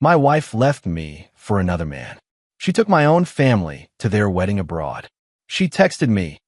My wife left me for another man. She took my own family to their wedding abroad. She texted me,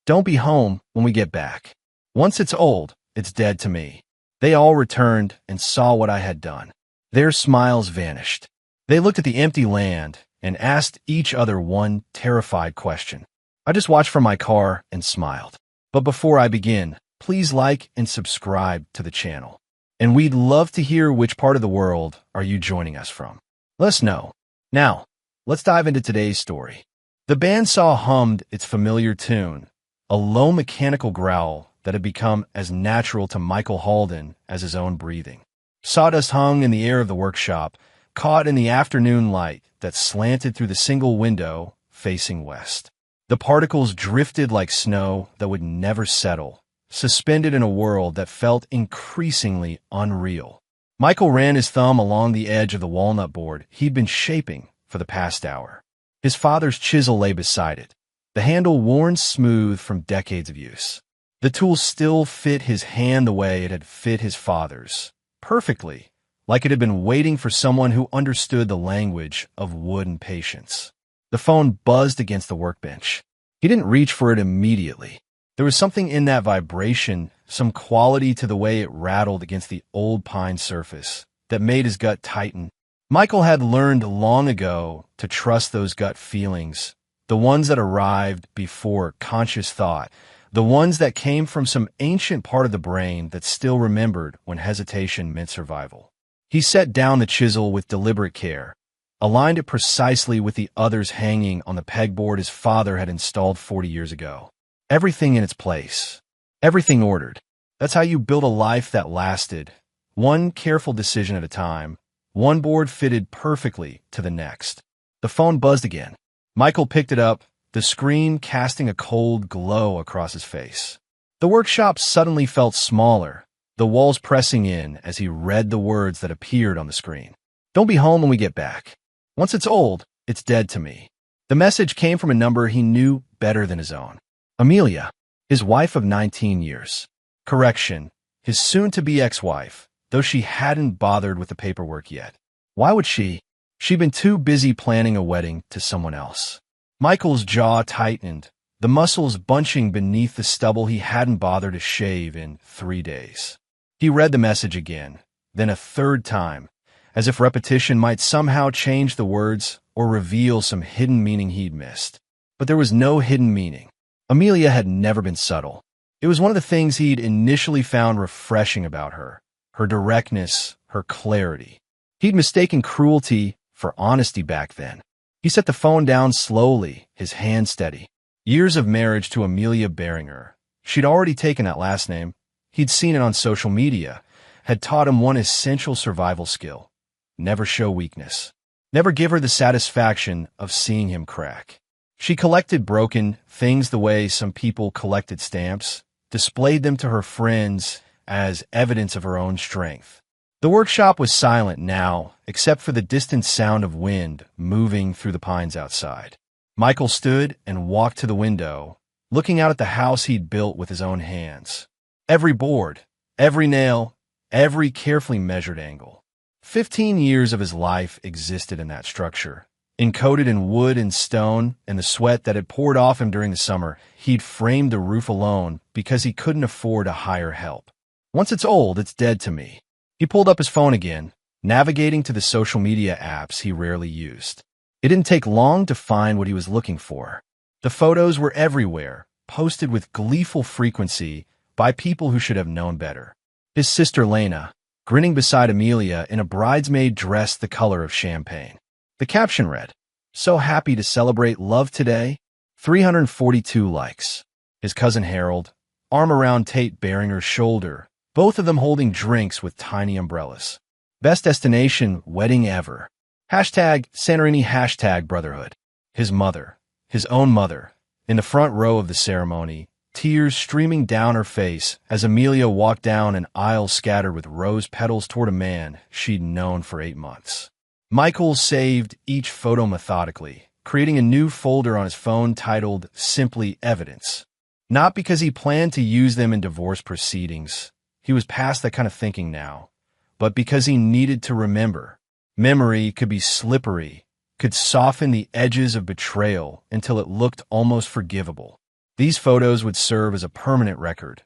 "Don't be home when we get back. Once it's old, it's dead to me." They all returned and saw what I had done. Their smiles vanished. They looked at the empty land and asked each other one terrified question. I just watched from my car and smiled. But before I begin, please like and subscribe to the channel. And we'd love to hear which part of the world are you joining us from. Let us know. Now, let's dive into today's story. The bandsaw hummed its familiar tune, a low mechanical growl that had become as natural to Michael Halden as his own breathing. Sawdust hung in the air of the workshop, caught in the afternoon light that slanted through the single window facing west. The particles drifted like snow that would never settle, suspended in a world that felt increasingly unreal. Michael ran his thumb along the edge of the walnut board he'd been shaping for the past hour. His father's chisel lay beside it, the handle worn smooth from decades of use. The tool still fit his hand the way it had fit his father's, perfectly, like it had been waiting for someone who understood the language of wood and patience. The phone buzzed against the workbench. He didn't reach for it immediately. There was something in that vibration, some quality to the way it rattled against the old pine surface, that made his gut tighten. Michael had learned long ago to trust those gut feelings, the ones that arrived before conscious thought, the ones that came from some ancient part of the brain that still remembered when hesitation meant survival. He set down the chisel with deliberate care, aligned it precisely with the others hanging on the pegboard his father had installed 40 years ago. Everything in its place. Everything ordered. That's how you build a life that lasted, one careful decision at a time, one board fitted perfectly to the next. The phone buzzed again. Michael picked it up, the screen casting a cold glow across his face. The workshop suddenly felt smaller, the walls pressing in as he read the words that appeared on the screen. "Don't be home when we get back. Once it's old, it's dead to me." The message came from a number he knew better than his own. Amelia, his wife of 19 years. Correction, his soon-to-be ex-wife, though she hadn't bothered with the paperwork yet. Why would she? She'd been too busy planning a wedding to someone else. Michael's jaw tightened, the muscles bunching beneath the stubble he hadn't bothered to shave in 3 days. He read the message again, then a third time, as if repetition might somehow change the words or reveal some hidden meaning he'd missed. But there was no hidden meaning. Amelia had never been subtle. It was one of the things he'd initially found refreshing about her directness, her clarity. He'd mistaken cruelty for honesty back then. He set the phone down slowly, his hand steady. Years of marriage to Amelia Beringer. She'd already taken that last name. He'd seen it on social media, had taught him one essential survival skill. Never show weakness. Never give her the satisfaction of seeing him crack. She collected broken things the way some people collected stamps, displayed them to her friends as evidence of her own strength. The workshop was silent now, except for the distant sound of wind moving through the pines outside. Michael stood and walked to the window, looking out at the house he'd built with his own hands. Every board, every nail, every carefully measured angle. 15 years of his life existed in that structure. Encoded in wood and stone and the sweat that had poured off him during the summer, he'd framed the roof alone because he couldn't afford to hire help. Once it's old, it's dead to me. He pulled up his phone again, navigating to the social media apps he rarely used. It didn't take long to find what he was looking for. The photos were everywhere, posted with gleeful frequency by people who should have known better. His sister Lena, grinning beside Amelia in a bridesmaid dress the color of champagne. The caption read, "So happy to celebrate love today." 342 likes. His cousin Harold, arm around Tate Beringer's shoulder, both of them holding drinks with tiny umbrellas. Best destination wedding ever. Hashtag Santorini, hashtag brotherhood. His mother, his own mother, in the front row of the ceremony, tears streaming down her face as Amelia walked down an aisle scattered with rose petals toward a man she'd known for 8 months. Michael saved each photo methodically, creating a new folder on his phone titled Simply Evidence. Not because he planned to use them in divorce proceedings. He was past that kind of thinking now. But because he needed to remember. Memory could be slippery, could soften the edges of betrayal until it looked almost forgivable. These photos would serve as a permanent record,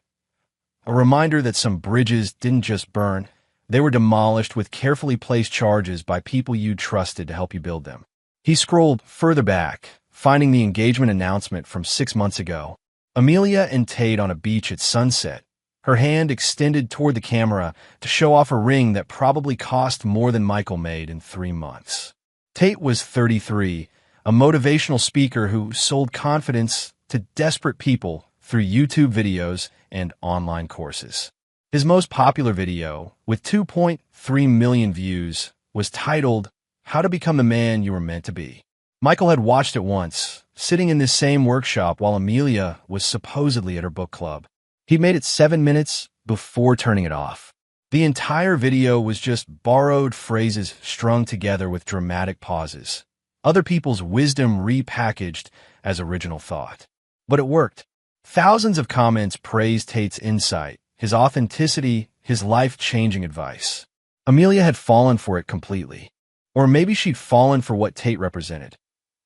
a reminder that some bridges didn't just burn, they were demolished with carefully placed charges by people you trusted to help you build them. He scrolled further back, finding the engagement announcement from 6 months ago. Amelia and Tate on a beach at sunset, her hand extended toward the camera to show off a ring that probably cost more than Michael made in 3 months. Tate was 33, a motivational speaker who sold confidence to desperate people through YouTube videos and online courses. His most popular video, with 2.3 million views, was titled, "How to Become the Man You Were Meant to Be." Michael had watched it once, sitting in this same workshop while Amelia was supposedly at her book club. He made it 7 minutes before turning it off. The entire video was just borrowed phrases strung together with dramatic pauses, other people's wisdom repackaged as original thought. But it worked. Thousands of comments praised Tate's insight, his authenticity, his life-changing advice. Amelia had fallen for it completely. Or maybe she'd fallen for what Tate represented.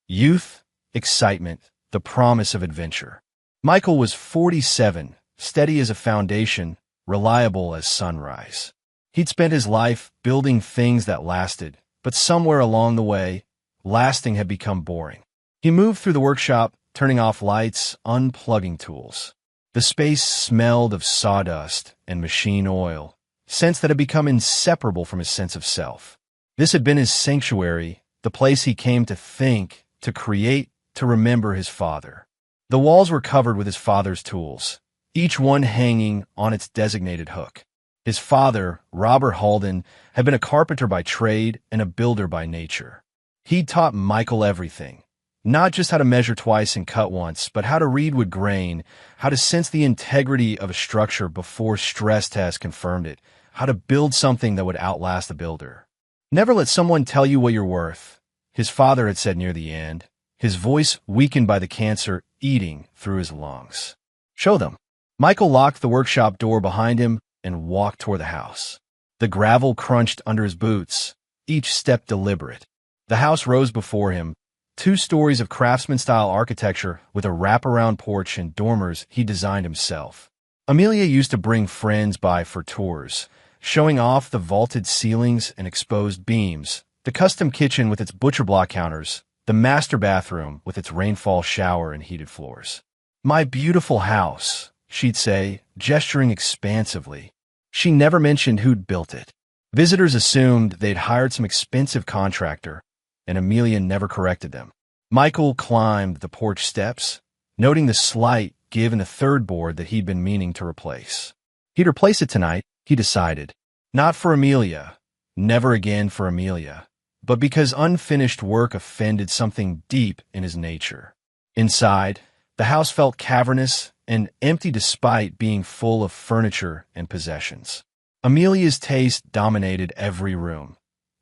Youth, excitement, the promise of adventure. Michael was 47, steady as a foundation, reliable as sunrise. He'd spent his life building things that lasted, but somewhere along the way, lasting had become boring. He moved through the workshop, turning off lights, unplugging tools. The space smelled of sawdust and machine oil, scents that had become inseparable from his sense of self. This had been his sanctuary, the place he came to think, to create, to remember his father. The walls were covered with his father's tools, each one hanging on its designated hook. His father, Robert Halden, had been a carpenter by trade and a builder by nature. He'd taught Michael everything. Not just how to measure twice and cut once, but how to read with grain, how to sense the integrity of a structure before stress tests confirmed it, how to build something that would outlast the builder. "Never let someone tell you what you're worth," his father had said near the end, his voice weakened by the cancer eating through his lungs. "Show them." Michael locked the workshop door behind him and walked toward the house. The gravel crunched under his boots, each step deliberate. The house rose before him, 2 stories of craftsman-style architecture with a wraparound porch and dormers he designed himself. Amelia used to bring friends by for tours, showing off the vaulted ceilings and exposed beams, the custom kitchen with its butcher block counters, the master bathroom with its rainfall shower and heated floors. "My beautiful house," she'd say, gesturing expansively. She never mentioned who'd built it. Visitors assumed they'd hired some expensive contractor, and Amelia never corrected them. Michael climbed the porch steps, noting the slight give in the third board that he'd been meaning to replace. He'd replace it tonight, he decided. Not for Amelia, never again for Amelia, but because unfinished work offended something deep in his nature. Inside, the house felt cavernous and empty despite being full of furniture and possessions. Amelia's taste dominated every room.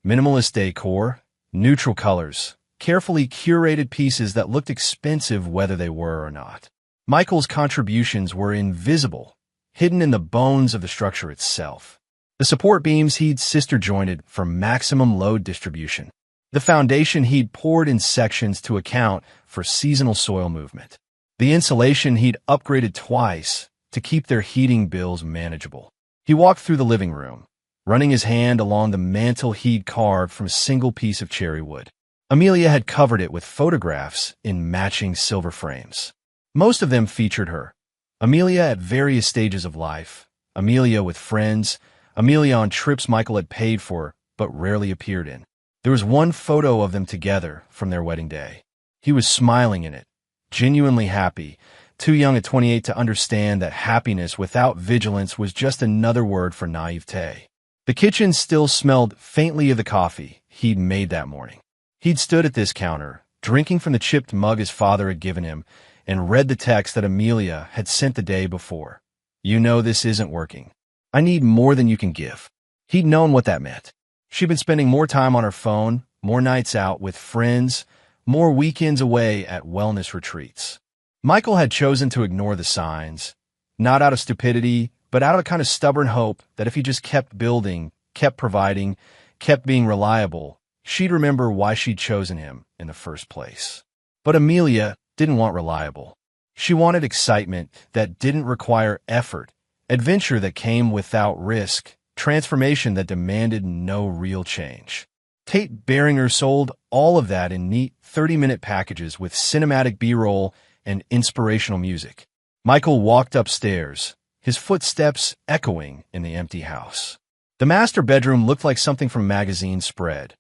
Minimalist decor, neutral colors, carefully curated pieces that looked expensive whether they were or not. Michael's contributions were invisible, hidden in the bones of the structure itself. The support beams he'd sister-jointed for maximum load distribution. The foundation he'd poured in sections to account for seasonal soil movement. The insulation he'd upgraded twice to keep their heating bills manageable. He walked through the living room, running his hand along the mantel he'd carved from a single piece of cherry wood. Amelia had covered it with photographs in matching silver frames. Most of them featured her. Amelia at various stages of life, Amelia with friends, Amelia on trips Michael had paid for but rarely appeared in. There was one photo of them together from their wedding day. He was smiling in it, genuinely happy, too young at 28 to understand that happiness without vigilance was just another word for naivete. The kitchen still smelled faintly of the coffee he'd made that morning. He'd stood at this counter, drinking from the chipped mug his father had given him, and read the text that Amelia had sent the day before. "You know this isn't working. I need more than you can give." He'd known what that meant. She'd been spending more time on her phone, more nights out with friends, more weekends away at wellness retreats. Michael had chosen to ignore the signs, not out of stupidity, but out of a kind of stubborn hope that if he just kept building, kept providing, kept being reliable, she'd remember why she'd chosen him in the first place. But Amelia didn't want reliable. She wanted excitement that didn't require effort, adventure that came without risk, transformation that demanded no real change. Tate Beringer sold all of that in neat 30-minute packages with cinematic B-roll and inspirational music. Michael walked upstairs, his footsteps echoing in the empty house. The master bedroom looked like something from a magazine spread.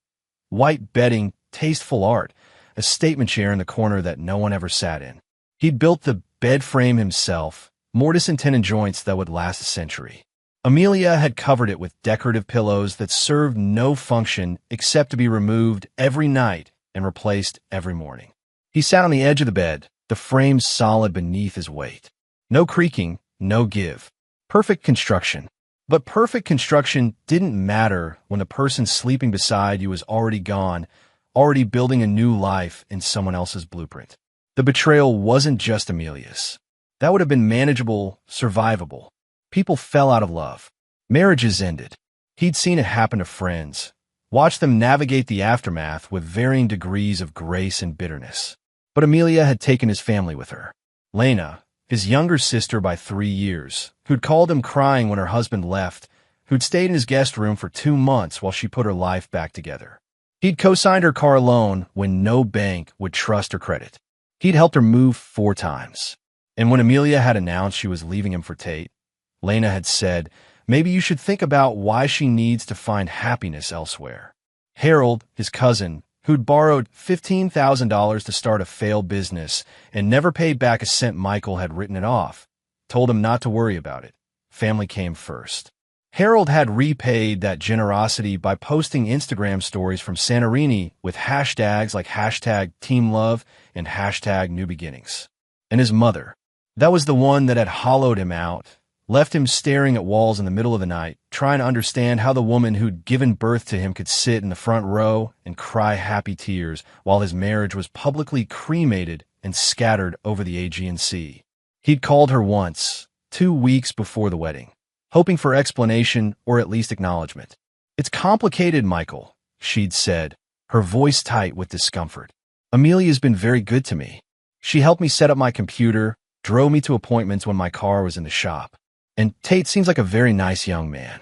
White bedding, tasteful art, a statement chair in the corner that no one ever sat in. He'd built the bed frame himself, mortise and tenon joints that would last a century. Amelia had covered it with decorative pillows that served no function except to be removed every night and replaced every morning. He sat on the edge of the bed, the frame solid beneath his weight. No creaking, no give. Perfect construction. But perfect construction didn't matter when the person sleeping beside you was already gone, already building a new life in someone else's blueprint. The betrayal wasn't just Amelia's. That would have been manageable, survivable. People fell out of love. Marriages ended. He'd seen it happen to friends, watched them navigate the aftermath with varying degrees of grace and bitterness. But Amelia had taken his family with her. Lena, his younger sister by 3 years, who'd called him crying when her husband left, who'd stayed in his guest room for 2 months while she put her life back together. He'd co-signed her car loan when no bank would trust her credit. He'd helped her move 4 times. And when Amelia had announced she was leaving him for Tate, Lena had said, maybe you should think about why she needs to find happiness elsewhere. Harold, his cousin, who'd borrowed $15,000 to start a failed business and never paid back a cent Michael had written it off, told him not to worry about it. Family came first. Harold had repaid that generosity by posting Instagram stories from Santorini with hashtags like #TeamLove and #NewBeginnings. And his mother, that was the one that had hollowed him out, left him staring at walls in the middle of the night, trying to understand how the woman who'd given birth to him could sit in the front row and cry happy tears while his marriage was publicly cremated and scattered over the Aegean Sea. He'd called her once, 2 weeks before the wedding, hoping for explanation or at least acknowledgement. It's complicated, Michael, she'd said, her voice tight with discomfort. Amelia's been very good to me. She helped me set up my computer, drove me to appointments when my car was in the shop. And Tate seems like a very nice young man.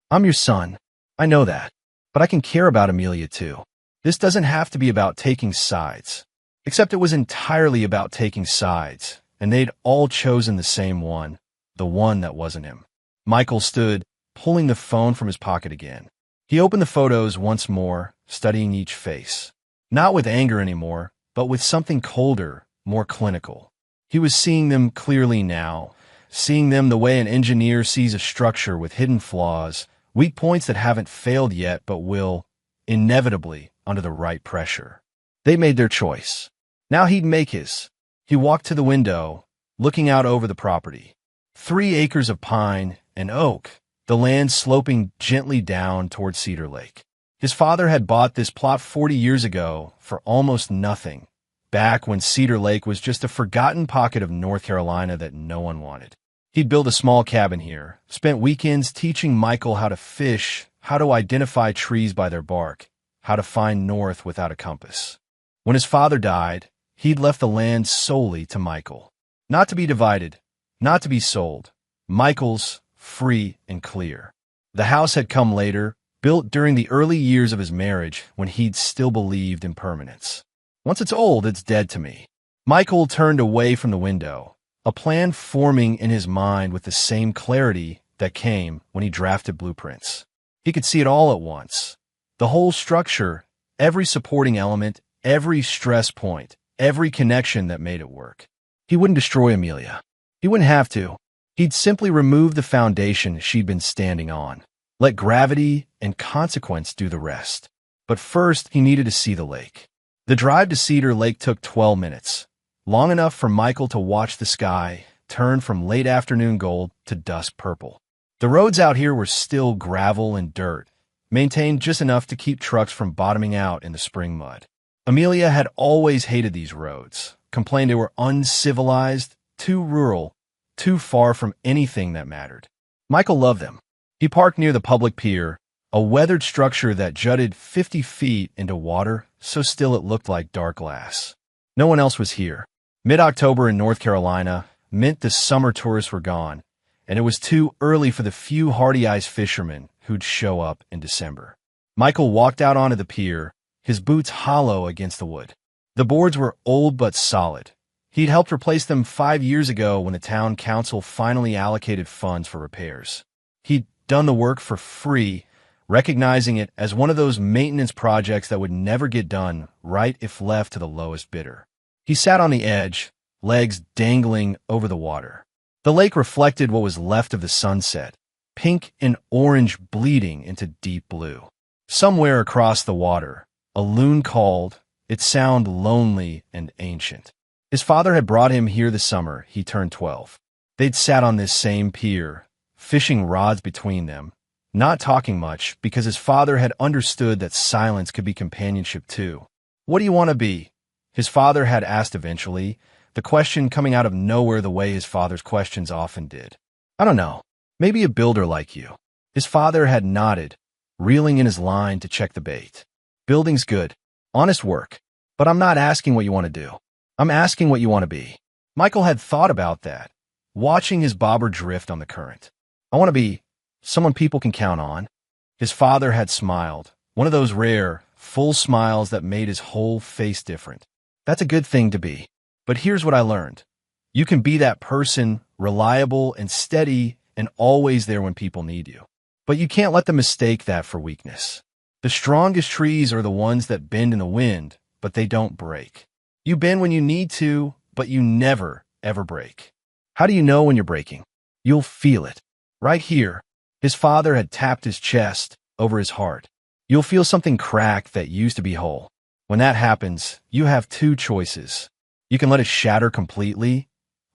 I'm your son. I know that. But I can care about Amelia too. This doesn't have to be about taking sides. Except it was entirely about taking sides, and they'd all chosen the same one, the one that wasn't him. Michael stood, pulling the phone from his pocket again. He opened the photos once more, studying each face. Not with anger anymore, but with something colder, more clinical. He was seeing them clearly now, seeing them the way an engineer sees a structure with hidden flaws, weak points that haven't failed yet but will, inevitably, under the right pressure. They made their choice. Now he'd make his. He walked to the window, looking out over the property. 3 acres of pine and oak, the land sloping gently down toward Cedar Lake. His father had bought this plot 40 years ago for almost nothing, back when Cedar Lake was just a forgotten pocket of North Carolina that no one wanted. He'd built a small cabin here, spent weekends teaching Michael how to fish, how to identify trees by their bark, how to find north without a compass. When his father died, he'd left the land solely to Michael. Not to be divided, not to be sold. Michael's, free and clear. The house had come later, built during the early years of his marriage when he'd still believed in permanence. Once it's old, it's dead to me. Michael turned away from the window, a plan forming in his mind with the same clarity that came when he drafted blueprints. He could see it all at once. The whole structure, every supporting element, every stress point, every connection that made it work. He wouldn't destroy Amelia. He wouldn't have to. He'd simply remove the foundation she'd been standing on. Let gravity and consequence do the rest. But first, he needed to see the lake. The drive to Cedar Lake took 12 minutes. Long enough for Michael to watch the sky turn from late afternoon gold to dusk purple. The roads out here were still gravel and dirt, maintained just enough to keep trucks from bottoming out in the spring mud. Amelia had always hated these roads, complained they were uncivilized, too rural, too far from anything that mattered. Michael loved them. He parked near the public pier, A weathered structure that jutted 50 feet into water, so still it looked like dark glass. No one else was here. Mid-October in North Carolina meant the summer tourists were gone, and it was too early for the few hardy-eyed fishermen who'd show up in December. Michael walked out onto the pier, his boots hollow against the wood. The boards were old but solid. He'd helped replace them 5 years ago when the town council finally allocated funds for repairs. He'd done the work for free, recognizing it as one of those maintenance projects that would never get done right if left to the lowest bidder. He sat on the edge, legs dangling over the water. The lake reflected what was left of the sunset, pink and orange bleeding into deep blue. Somewhere across the water, a loon called, its sound lonely and ancient. His father had brought him here the summer he turned 12. They'd sat on this same pier, fishing rods between them, not talking much because his father had understood that silence could be companionship too. "What do you want to be?" his father had asked eventually, the question coming out of nowhere the way his father's questions often did. "I don't know. Maybe a builder like you." His father had nodded, reeling in his line to check the bait. "Building's good. Honest work. But I'm not asking what you want to do. I'm asking what you want to be." Michael had thought about that, watching his bobber drift on the current. "I want to be someone people can count on." His father had smiled, one of those rare, full smiles that made his whole face different. "That's a good thing to be. But here's what I learned. You can be that person, reliable and steady and always there when people need you. But you can't let them mistake that for weakness. The strongest trees are the ones that bend in the wind, but they don't break. You bend when you need to, but you never, ever break. How do you know when you're breaking? You'll feel it. Right here." His father had tapped his chest, over his heart. "You'll feel something crack that used to be whole. When that happens, you have two choices. You can let it shatter completely,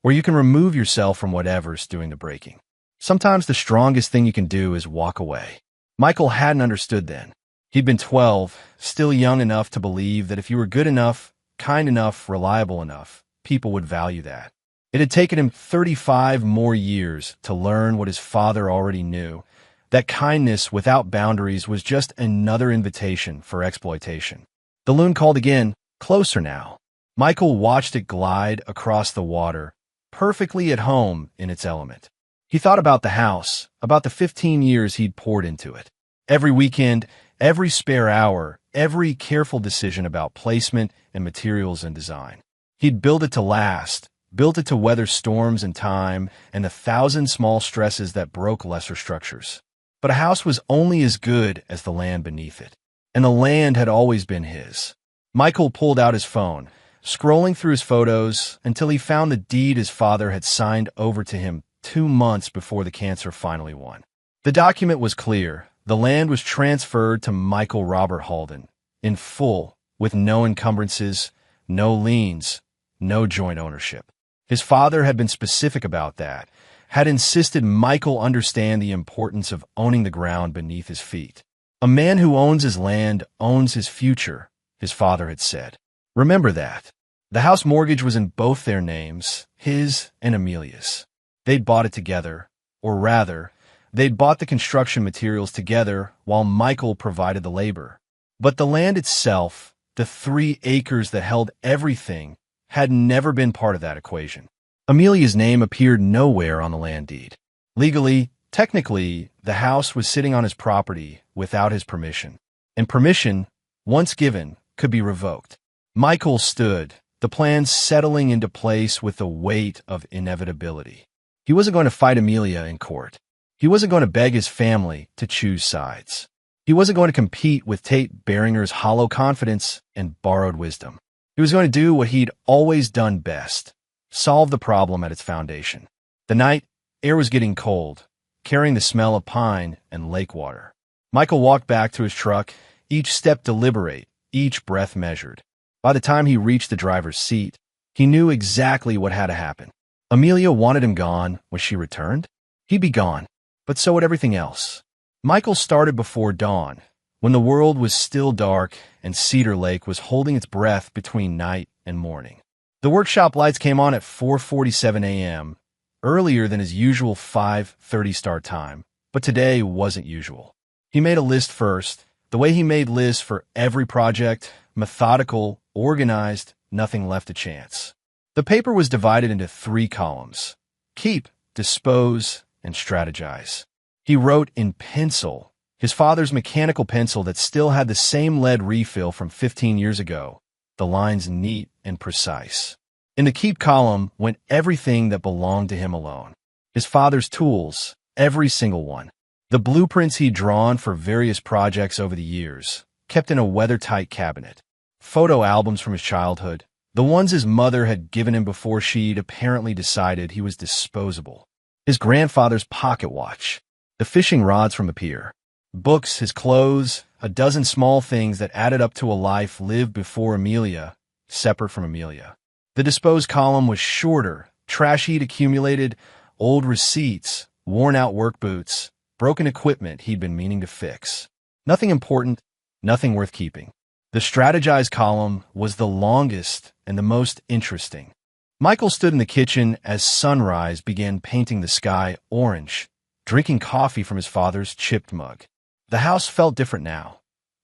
or you can remove yourself from whatever's doing the breaking. Sometimes the strongest thing you can do is walk away." Michael hadn't understood then. He'd been 12, still young enough to believe that if you were good enough, kind enough, reliable enough, people would value that. It had taken him 35 more years to learn what his father already knew, that kindness without boundaries was just another invitation for exploitation. The loon called again, closer now. Michael watched it glide across the water, perfectly at home in its element. He thought about the house, about the 15 years he'd poured into it. Every weekend, every spare hour, every careful decision about placement and materials and design. He'd built it to last, built it to weather storms and time and the 1,000 small stresses that broke lesser structures. But a house was only as good as the land beneath it. And the land had always been his. Michael pulled out his phone, scrolling through his photos until he found the deed his father had signed over to him 2 months before the cancer finally won. The document was clear. The land was transferred to Michael Robert Halden, in full, with no encumbrances, no liens, no joint ownership. His father had been specific about that, had insisted Michael understand the importance of owning the ground beneath his feet. "A man who owns his land owns his future," his father had said. Remember that. The house mortgage was in both their names, his and Amelia's. They'd bought it together, or rather, they'd bought the construction materials together while Michael provided the labor. But the land itself, the 3 acres that held everything, had never been part of that equation. Amelia's name appeared nowhere on the land deed. Legally, technically, the house was sitting on his property without his permission. And permission, once given, could be revoked. Michael stood, the plans settling into place with the weight of inevitability. He wasn't going to fight Amelia in court. He wasn't going to beg his family to choose sides. He wasn't going to compete with Tate Beringer's hollow confidence and borrowed wisdom. He was going to do what he'd always done best, solve the problem at its foundation. The night, air was getting cold, carrying the smell of pine and lake water. Michael walked back to his truck, each step deliberate, each breath measured. By the time he reached the driver's seat, he knew exactly what had to happen. Amelia wanted him gone when she returned. He'd be gone, but so would everything else. Michael started before dawn, when the world was still dark and Cedar Lake was holding its breath between night and morning. The workshop lights came on at 4:47 a.m., earlier than his usual 5:30 start time, but today wasn't usual. He made a list first. The way he made lists for every project, methodical, organized, nothing left to chance. The paper was divided into 3 columns: keep, dispose, and strategize. He wrote in pencil, his father's mechanical pencil that still had the same lead refill from 15 years ago, the lines neat and precise. In the keep column went everything that belonged to him alone. His father's tools, every single one. The blueprints he'd drawn for various projects over the years, kept in a weather-tight cabinet. Photo albums from his childhood, the ones his mother had given him before she'd apparently decided he was disposable. His grandfather's pocket watch, the fishing rods from the pier, books, his clothes, a dozen small things that added up to a life lived before Amelia, separate from Amelia. The dispose column was shorter, trash he'd accumulated, old receipts, worn-out work boots, broken equipment he'd been meaning to fix. Nothing important, nothing worth keeping. The strategize column was the longest and the most interesting. Michael stood in the kitchen as sunrise began painting the sky orange, drinking coffee from his father's chipped mug. The house felt different now.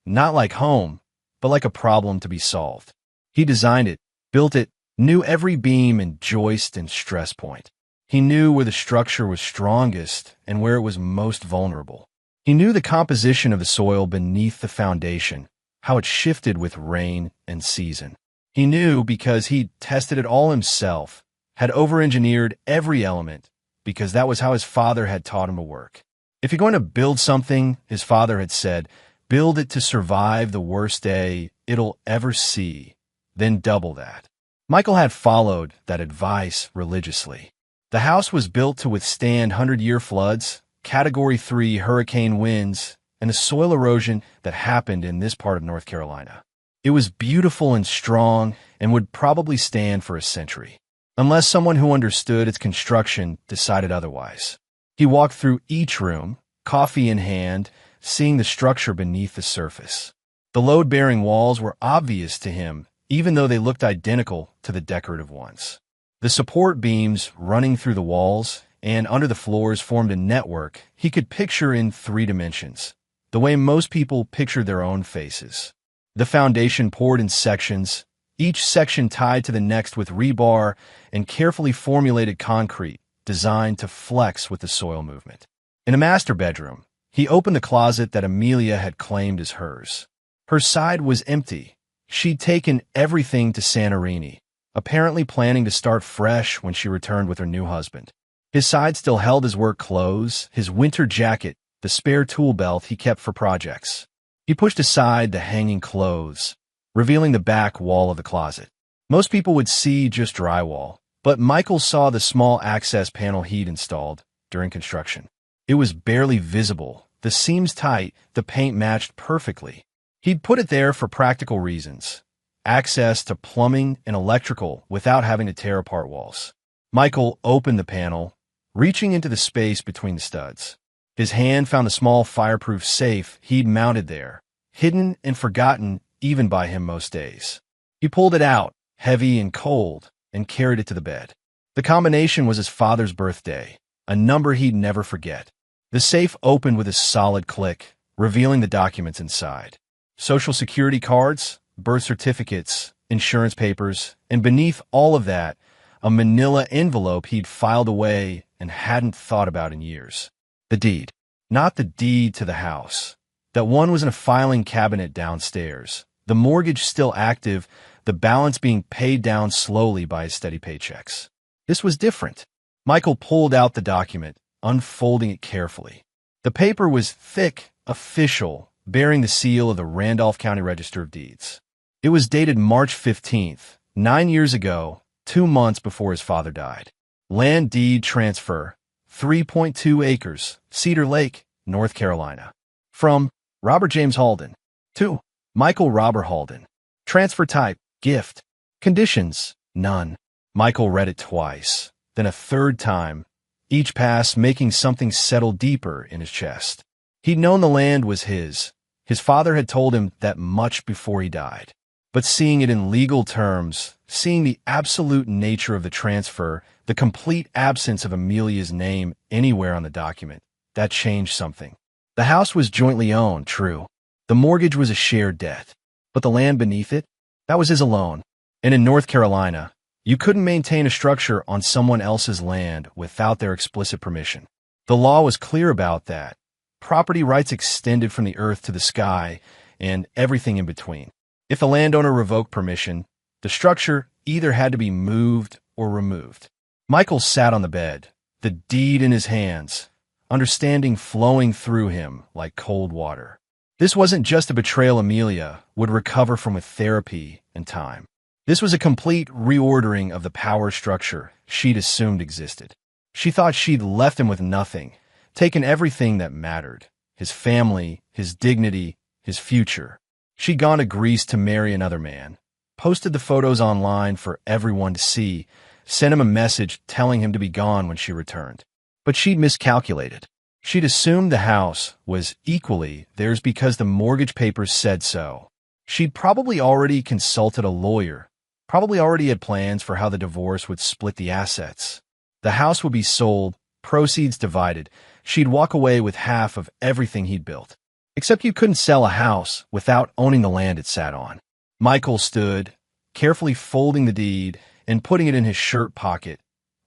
Not like home, but like a problem to be solved. He designed it, built it, knew every beam and joist and stress point. He knew where the structure was strongest and where it was most vulnerable. He knew the composition of the soil beneath the foundation, how it shifted with rain and season. He knew because he'd tested it all himself, had over-engineered every element, because that was how his father had taught him to work. If you're going to build something, his father had said, build it to survive the worst day it'll ever see, then double that. Michael had followed that advice religiously. The house was built to withstand 100-year floods, Category 3 hurricane winds, and the soil erosion that happened in this part of North Carolina. It was beautiful and strong and would probably stand for a century, unless someone who understood its construction decided otherwise. He walked through each room, coffee in hand, seeing the structure beneath the surface. The load-bearing walls were obvious to him, even though they looked identical to the decorative ones. The support beams running through the walls and under the floors formed a network he could picture in 3 dimensions, the way most people picture their own faces. The foundation poured in sections, each section tied to the next with rebar and carefully formulated concrete designed to flex with the soil movement. In a master bedroom, he opened the closet that Amelia had claimed as hers. Her side was empty. She'd taken everything to Santorini, apparently planning to start fresh when she returned with her new husband. His side still held his work clothes, his winter jacket, the spare tool belt he kept for projects. He pushed aside the hanging clothes, revealing the back wall of the closet. Most people would see just drywall, but Michael saw the small access panel he'd installed during construction. It was barely visible, the seams tight, the paint matched perfectly. He'd put it there for practical reasons. Access to plumbing and electrical without having to tear apart walls. Michael opened the panel, reaching into the space between the studs. His hand found the small fireproof safe he'd mounted there, hidden and forgotten even by him most days. He pulled it out, heavy and cold, and carried it to the bed. The combination was his father's birthday, a number he'd never forget. The safe opened with a solid click, revealing the documents inside. Social security cards, birth certificates, insurance papers, and beneath all of that, a manila envelope he'd filed away and hadn't thought about in years. The deed. Not the deed to the house. That one was in a filing cabinet downstairs. The mortgage still active, the balance being paid down slowly by his steady paychecks. This was different. Michael pulled out the document, unfolding it carefully. The paper was thick, official, bearing the seal of the Randolph County Register of Deeds. It was dated March 15th, 9 years ago, 2 months before his father died. Land deed transfer, 3.2 acres, Cedar Lake, North Carolina. From Robert James Halden to Michael Robert Halden. Transfer type, gift. Conditions, none. Michael read it twice, then a third time, each pass making something settle deeper in his chest. He'd known the land was his. His father had told him that much before he died. But seeing it in legal terms, seeing the absolute nature of the transfer, the complete absence of Amelia's name anywhere on the document, that changed something. The house was jointly owned, true. The mortgage was a shared debt. But the land beneath it? That was his alone. And in North Carolina, you couldn't maintain a structure on someone else's land without their explicit permission. The law was clear about that. Property rights extended from the earth to the sky and everything in between. If the landowner revoked permission, the structure either had to be moved or removed. Michael sat on the bed, the deed in his hands, understanding flowing through him like cold water. This wasn't just a betrayal Amelia would recover from with therapy and time. This was a complete reordering of the power structure she'd assumed existed. She thought she'd left him with nothing, taken everything that mattered, his family, his dignity, his future. She'd gone to Greece to marry another man, posted the photos online for everyone to see, sent him a message telling him to be gone when she returned. But she'd miscalculated. She'd assumed the house was equally theirs because the mortgage papers said so. She'd probably already consulted a lawyer, probably already had plans for how the divorce would split the assets. The house would be sold, proceeds divided. She'd walk away with half of everything he'd built. Except you couldn't sell a house without owning the land it sat on. Michael stood, carefully folding the deed and putting it in his shirt pocket,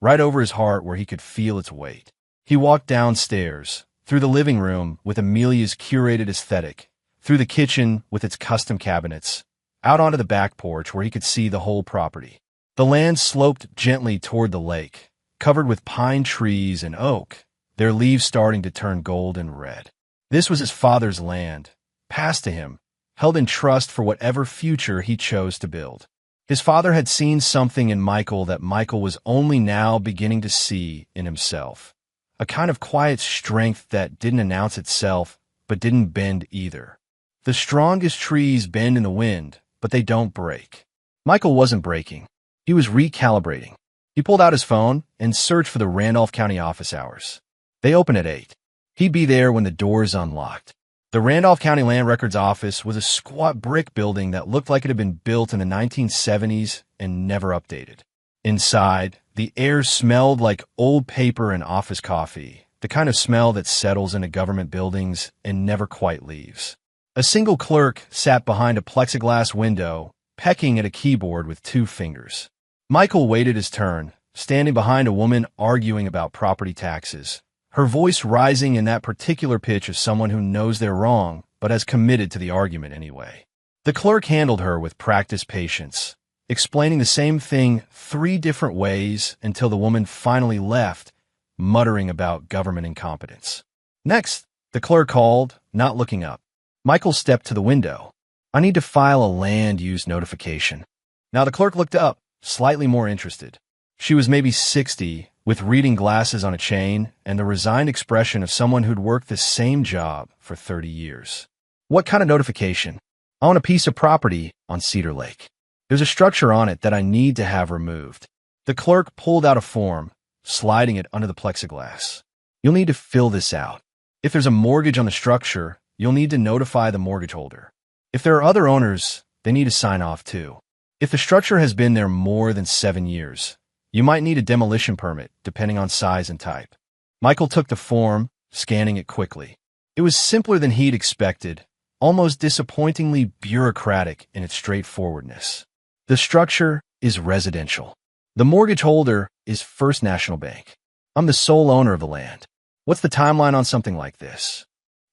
right over his heart where he could feel its weight. He walked downstairs, through the living room with Amelia's curated aesthetic, through the kitchen with its custom cabinets, out onto the back porch where he could see the whole property. The land sloped gently toward the lake, covered with pine trees and oak, their leaves starting to turn gold and red. This was his father's land, passed to him, held in trust for whatever future he chose to build. His father had seen something in Michael that Michael was only now beginning to see in himself. A kind of quiet strength that didn't announce itself, but didn't bend either. The strongest trees bend in the wind, but they don't break. Michael wasn't breaking. He was recalibrating. He pulled out his phone and searched for the Randolph County office hours. They open at 8. He'd be there when the doors unlocked. The Randolph County Land Records office was a squat brick building that looked like it had been built in the 1970s and never updated. Inside, the air smelled like old paper and office coffee, the kind of smell that settles into government buildings and never quite leaves. A single clerk sat behind a plexiglass window, pecking at a keyboard with 2 fingers. Michael waited his turn, standing behind a woman arguing about property taxes, her voice rising in that particular pitch of someone who knows they're wrong, but has committed to the argument anyway. The clerk handled her with practiced patience, explaining the same thing 3 different ways until the woman finally left, muttering about government incompetence. Next, the clerk called, not looking up. Michael stepped to the window. "I need to file a land use notification." Now the clerk looked up, slightly more interested. She was maybe 60, with reading glasses on a chain and the resigned expression of someone who'd worked the same job for 30 years. "What kind of notification?" "I own a piece of property on Cedar Lake. There's a structure on it that I need to have removed." The clerk pulled out a form, sliding it under the plexiglass. "You'll need to fill this out. If there's a mortgage on the structure, you'll need to notify the mortgage holder. If there are other owners, they need to sign off too. If the structure has been there more than 7 years, you might need a demolition permit, depending on size and type." Michael took the form, scanning it quickly. It was simpler than he'd expected, almost disappointingly bureaucratic in its straightforwardness. The structure is residential. The mortgage holder is First National Bank. I'm the sole owner of the land. What's the timeline on something like this?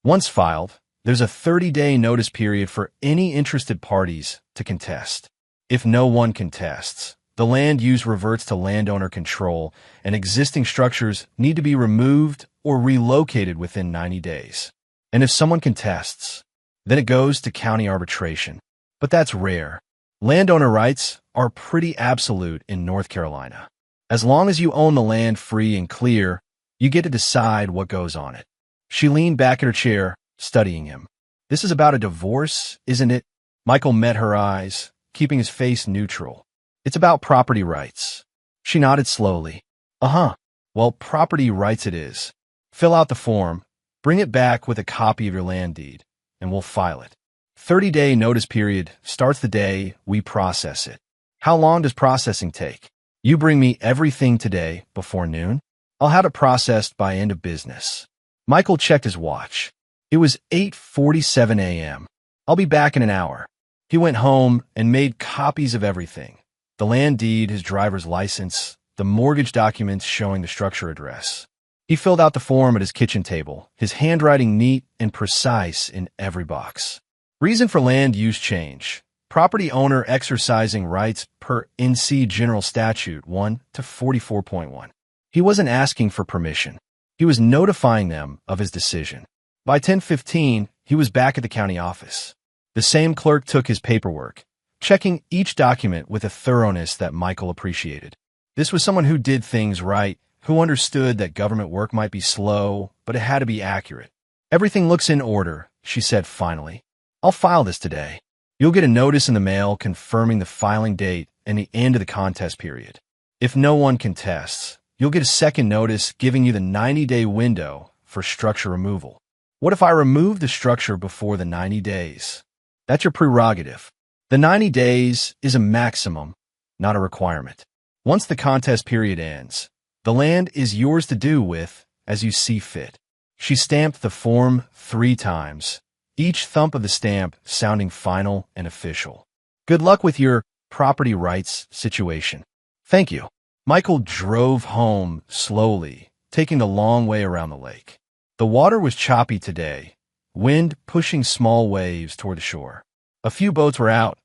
Once filed, there's a 30-day notice period for any interested parties to contest. If no one contests, the land use reverts to landowner control, and existing structures need to be removed or relocated within 90 days. And if someone contests, then it goes to county arbitration. But that's rare. Landowner rights are pretty absolute in North Carolina. As long as you own the land free and clear, you get to decide what goes on it. She leaned back in her chair, studying him. "This is about a divorce, isn't it?" Michael met her eyes, keeping his face neutral. "It's about property rights." She nodded slowly. "Uh-huh. Well, property rights it is. Fill out the form, bring it back with a copy of your land deed, and we'll file it. 30-day notice period starts the day we process it. How long does processing take? You bring me everything today before noon. I'll have it processed by end of business." Michael checked his watch. It was 8:47 a.m. I'll be back in an hour. He went home and made copies of everything. The land deed, his driver's license, the mortgage documents showing the structure address. He filled out the form at his kitchen table, his handwriting neat and precise in every box. Reason for land use change. Property owner exercising rights per NC General Statute 1 to 44.1. He wasn't asking for permission. He was notifying them of his decision. By 10:15, he was back at the county office. The same clerk took his paperwork, checking each document with a thoroughness that Michael appreciated. This was someone who did things right, who understood that government work might be slow, but it had to be accurate. Everything looks in order, she said finally. I'll file this today. You'll get a notice in the mail confirming the filing date and the end of the contest period. If no one contests, you'll get a second notice giving you the 90-day window for structure removal. What if I remove the structure before the 90 days? That's your prerogative. The 90 days is a maximum, not a requirement. Once the contest period ends, the land is yours to do with as you see fit. She stamped the form 3 times, each thump of the stamp sounding final and official. Good luck with your property rights situation. Thank you. Michael drove home slowly, taking the long way around the lake. The water was choppy today, wind pushing small waves toward the shore. A few boats were out,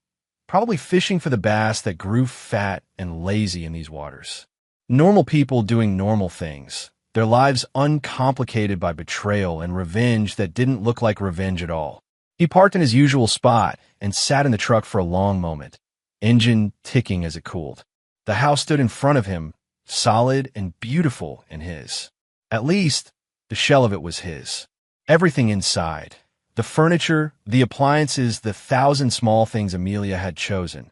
probably fishing for the bass that grew fat and lazy in these waters. Normal people doing normal things, their lives uncomplicated by betrayal and revenge that didn't look like revenge at all. He parked in his usual spot and sat in the truck for a long moment, engine ticking as it cooled. The house stood in front of him, solid and beautiful in his. At least, the shell of it was his. Everything inside, the furniture, the appliances, the 1,000 small things Amelia had chosen,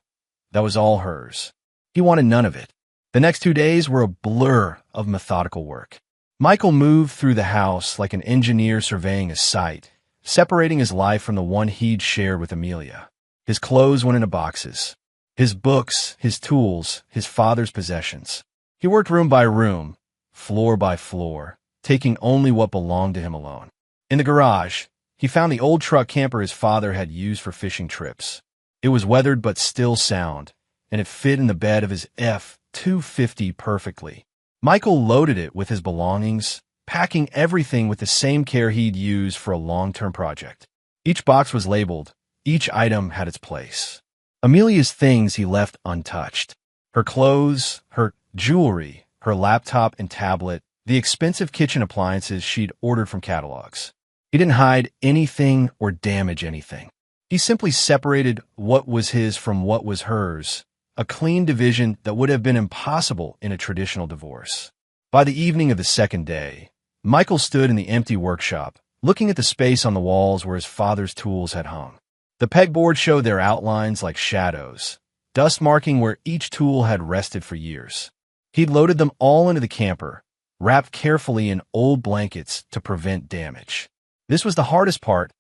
that was all hers. He wanted none of it. The next 2 days were a blur of methodical work. Michael moved through the house like an engineer surveying a site, separating his life from the one he'd shared with Amelia. His clothes went into boxes. His books, his tools, his father's possessions. He worked room by room, floor by floor, taking only what belonged to him alone. In the garage, he found the old truck camper his father had used for fishing trips. It was weathered but still sound, and it fit in the bed of his F-250 perfectly. Michael loaded it with his belongings, packing everything with the same care he'd used for a long-term project. Each box was labeled. Each item had its place. Amelia's things he left untouched. Her clothes, her jewelry, her laptop and tablet, the expensive kitchen appliances she'd ordered from catalogs. He didn't hide anything or damage anything. He simply separated what was his from what was hers, a clean division that would have been impossible in a traditional divorce. By the evening of the second day, Michael stood in the empty workshop, looking at the space on the walls where his father's tools had hung. The pegboard showed their outlines like shadows, dust marking where each tool had rested for years. He'd loaded them all into the camper, wrapped carefully in old blankets to prevent damage. This was the hardest part,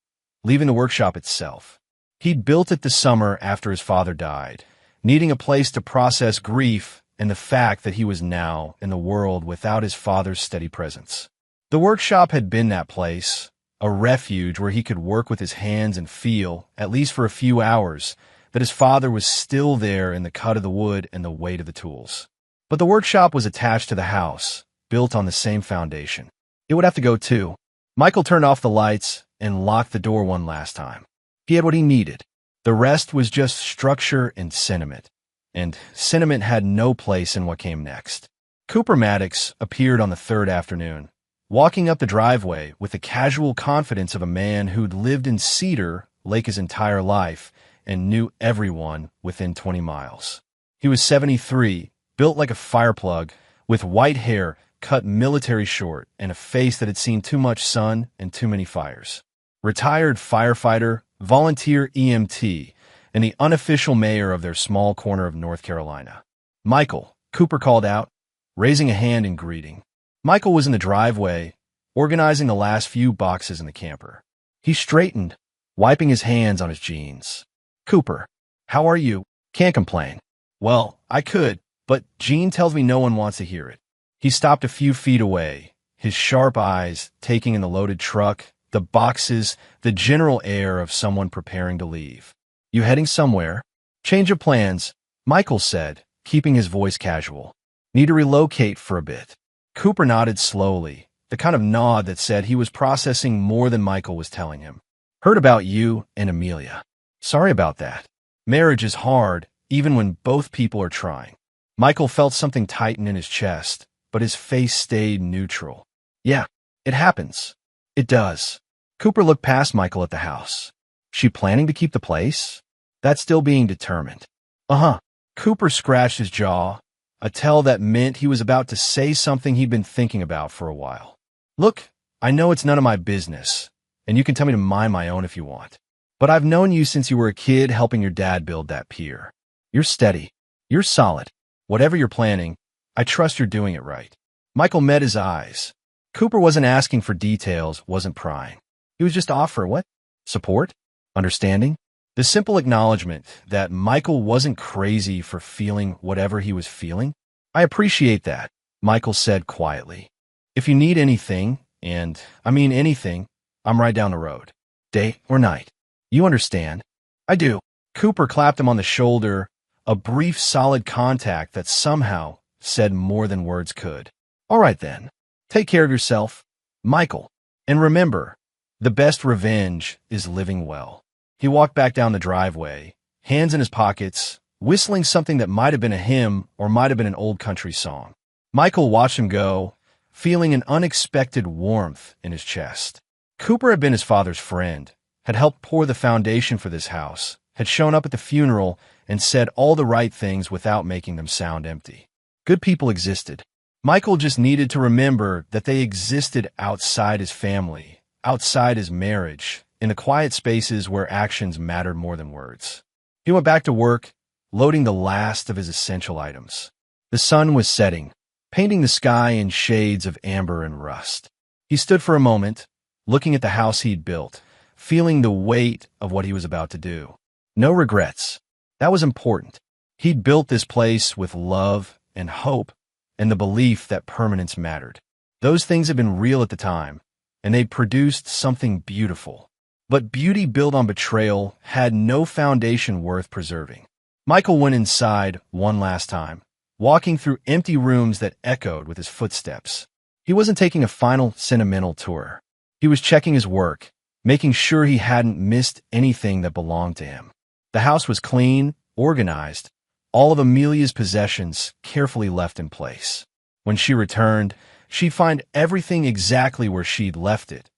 leaving the workshop itself. He'd built it the summer after his father died, needing a place to process grief and the fact that he was now in the world without his father's steady presence. The workshop had been that place, a refuge where he could work with his hands and feel, at least for a few hours, that his father was still there in the cut of the wood and the weight of the tools. But the workshop was attached to the house, built on the same foundation. It would have to go too. Michael turned off the lights and locked the door one last time. He had what he needed. The rest was just structure and sentiment had no place in what came next. Cooper Maddox appeared on the third afternoon, walking up the driveway with the casual confidence of a man who'd lived in Cedar Lake his entire life and knew everyone within 20 miles. He was 73, built like a fireplug, with white hair cut military short and a face that had seen too much sun and too many fires. Retired firefighter, volunteer EMT, and the unofficial mayor of their small corner of North Carolina. Michael, Cooper called out, raising a hand in greeting. Michael was in the driveway, organizing the last few boxes in the camper. He straightened, wiping his hands on his jeans. Cooper, how are you? Can't complain. Well, I could, but Jean tells me no one wants to hear it. He stopped a few feet away, his sharp eyes taking in the loaded truck, the boxes, the general air of someone preparing to leave. You heading somewhere? Change of plans, Michael said, keeping his voice casual. Need to relocate for a bit. Cooper nodded slowly, the kind of nod that said he was processing more than Michael was telling him. Heard about you and Amelia. Sorry about that. Marriage is hard, even when both people are trying. Michael felt something tighten in his chest, but his face stayed neutral. Yeah, it happens. It does. Cooper looked past Michael at the house. She planning to keep the place? That's still being determined. Uh-huh. Cooper scratched his jaw, a tell that meant he was about to say something he'd been thinking about for a while. Look, I know it's none of my business, and you can tell me to mind my own if you want. But I've known you since you were a kid helping your dad build that pier. You're steady. You're solid. Whatever you're planning, I trust you're doing it right. Michael met his eyes. Cooper wasn't asking for details, wasn't prying. He was just offering what? Support? Understanding? The simple acknowledgement that Michael wasn't crazy for feeling whatever he was feeling. I appreciate that, Michael said quietly. If you need anything, and I mean anything, I'm right down the road. Day or night. You understand? I do. Cooper clapped him on the shoulder, a brief solid contact that somehow said more than words could. All right then. Take care of yourself, Michael. And remember, the best revenge is living well. He walked back down the driveway, hands in his pockets, whistling something that might have been a hymn or might have been an old country song. Michael watched him go, feeling an unexpected warmth in his chest. Cooper had been his father's friend, had helped pour the foundation for this house, had shown up at the funeral and said all the right things without making them sound empty. Good people existed. Michael just needed to remember that they existed outside his family, outside his marriage, in the quiet spaces where actions mattered more than words. He went back to work, loading the last of his essential items. The sun was setting, painting the sky in shades of amber and rust. He stood for a moment, looking at the house he'd built, feeling the weight of what he was about to do. No regrets. That was important. He'd built this place with love and hope and the belief that permanence mattered. Those things had been real at the time, and they'd produced something beautiful. But beauty built on betrayal had no foundation worth preserving. Michael went inside one last time, walking through empty rooms that echoed with his footsteps. He wasn't taking a final sentimental tour. He was checking his work, making sure he hadn't missed anything that belonged to him. The house was clean, organized, all of Amelia's possessions carefully left in place. When she returned, she'd find everything exactly where she'd left it,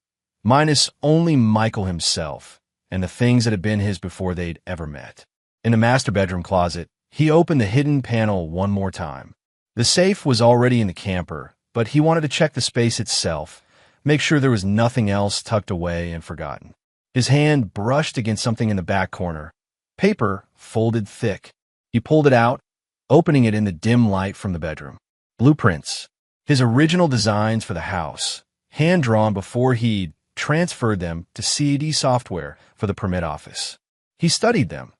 minus only Michael himself and the things that had been his before they'd ever met. In the master bedroom closet, he opened the hidden panel one more time. The safe was already in the camper, but he wanted to check the space itself, make sure there was nothing else tucked away and forgotten. His hand brushed against something in the back corner, paper folded thick. He pulled it out, opening it in the dim light from the bedroom. Blueprints. His original designs for the house, hand-drawn before he'd transferred them to CAD software for the permit office. He studied them,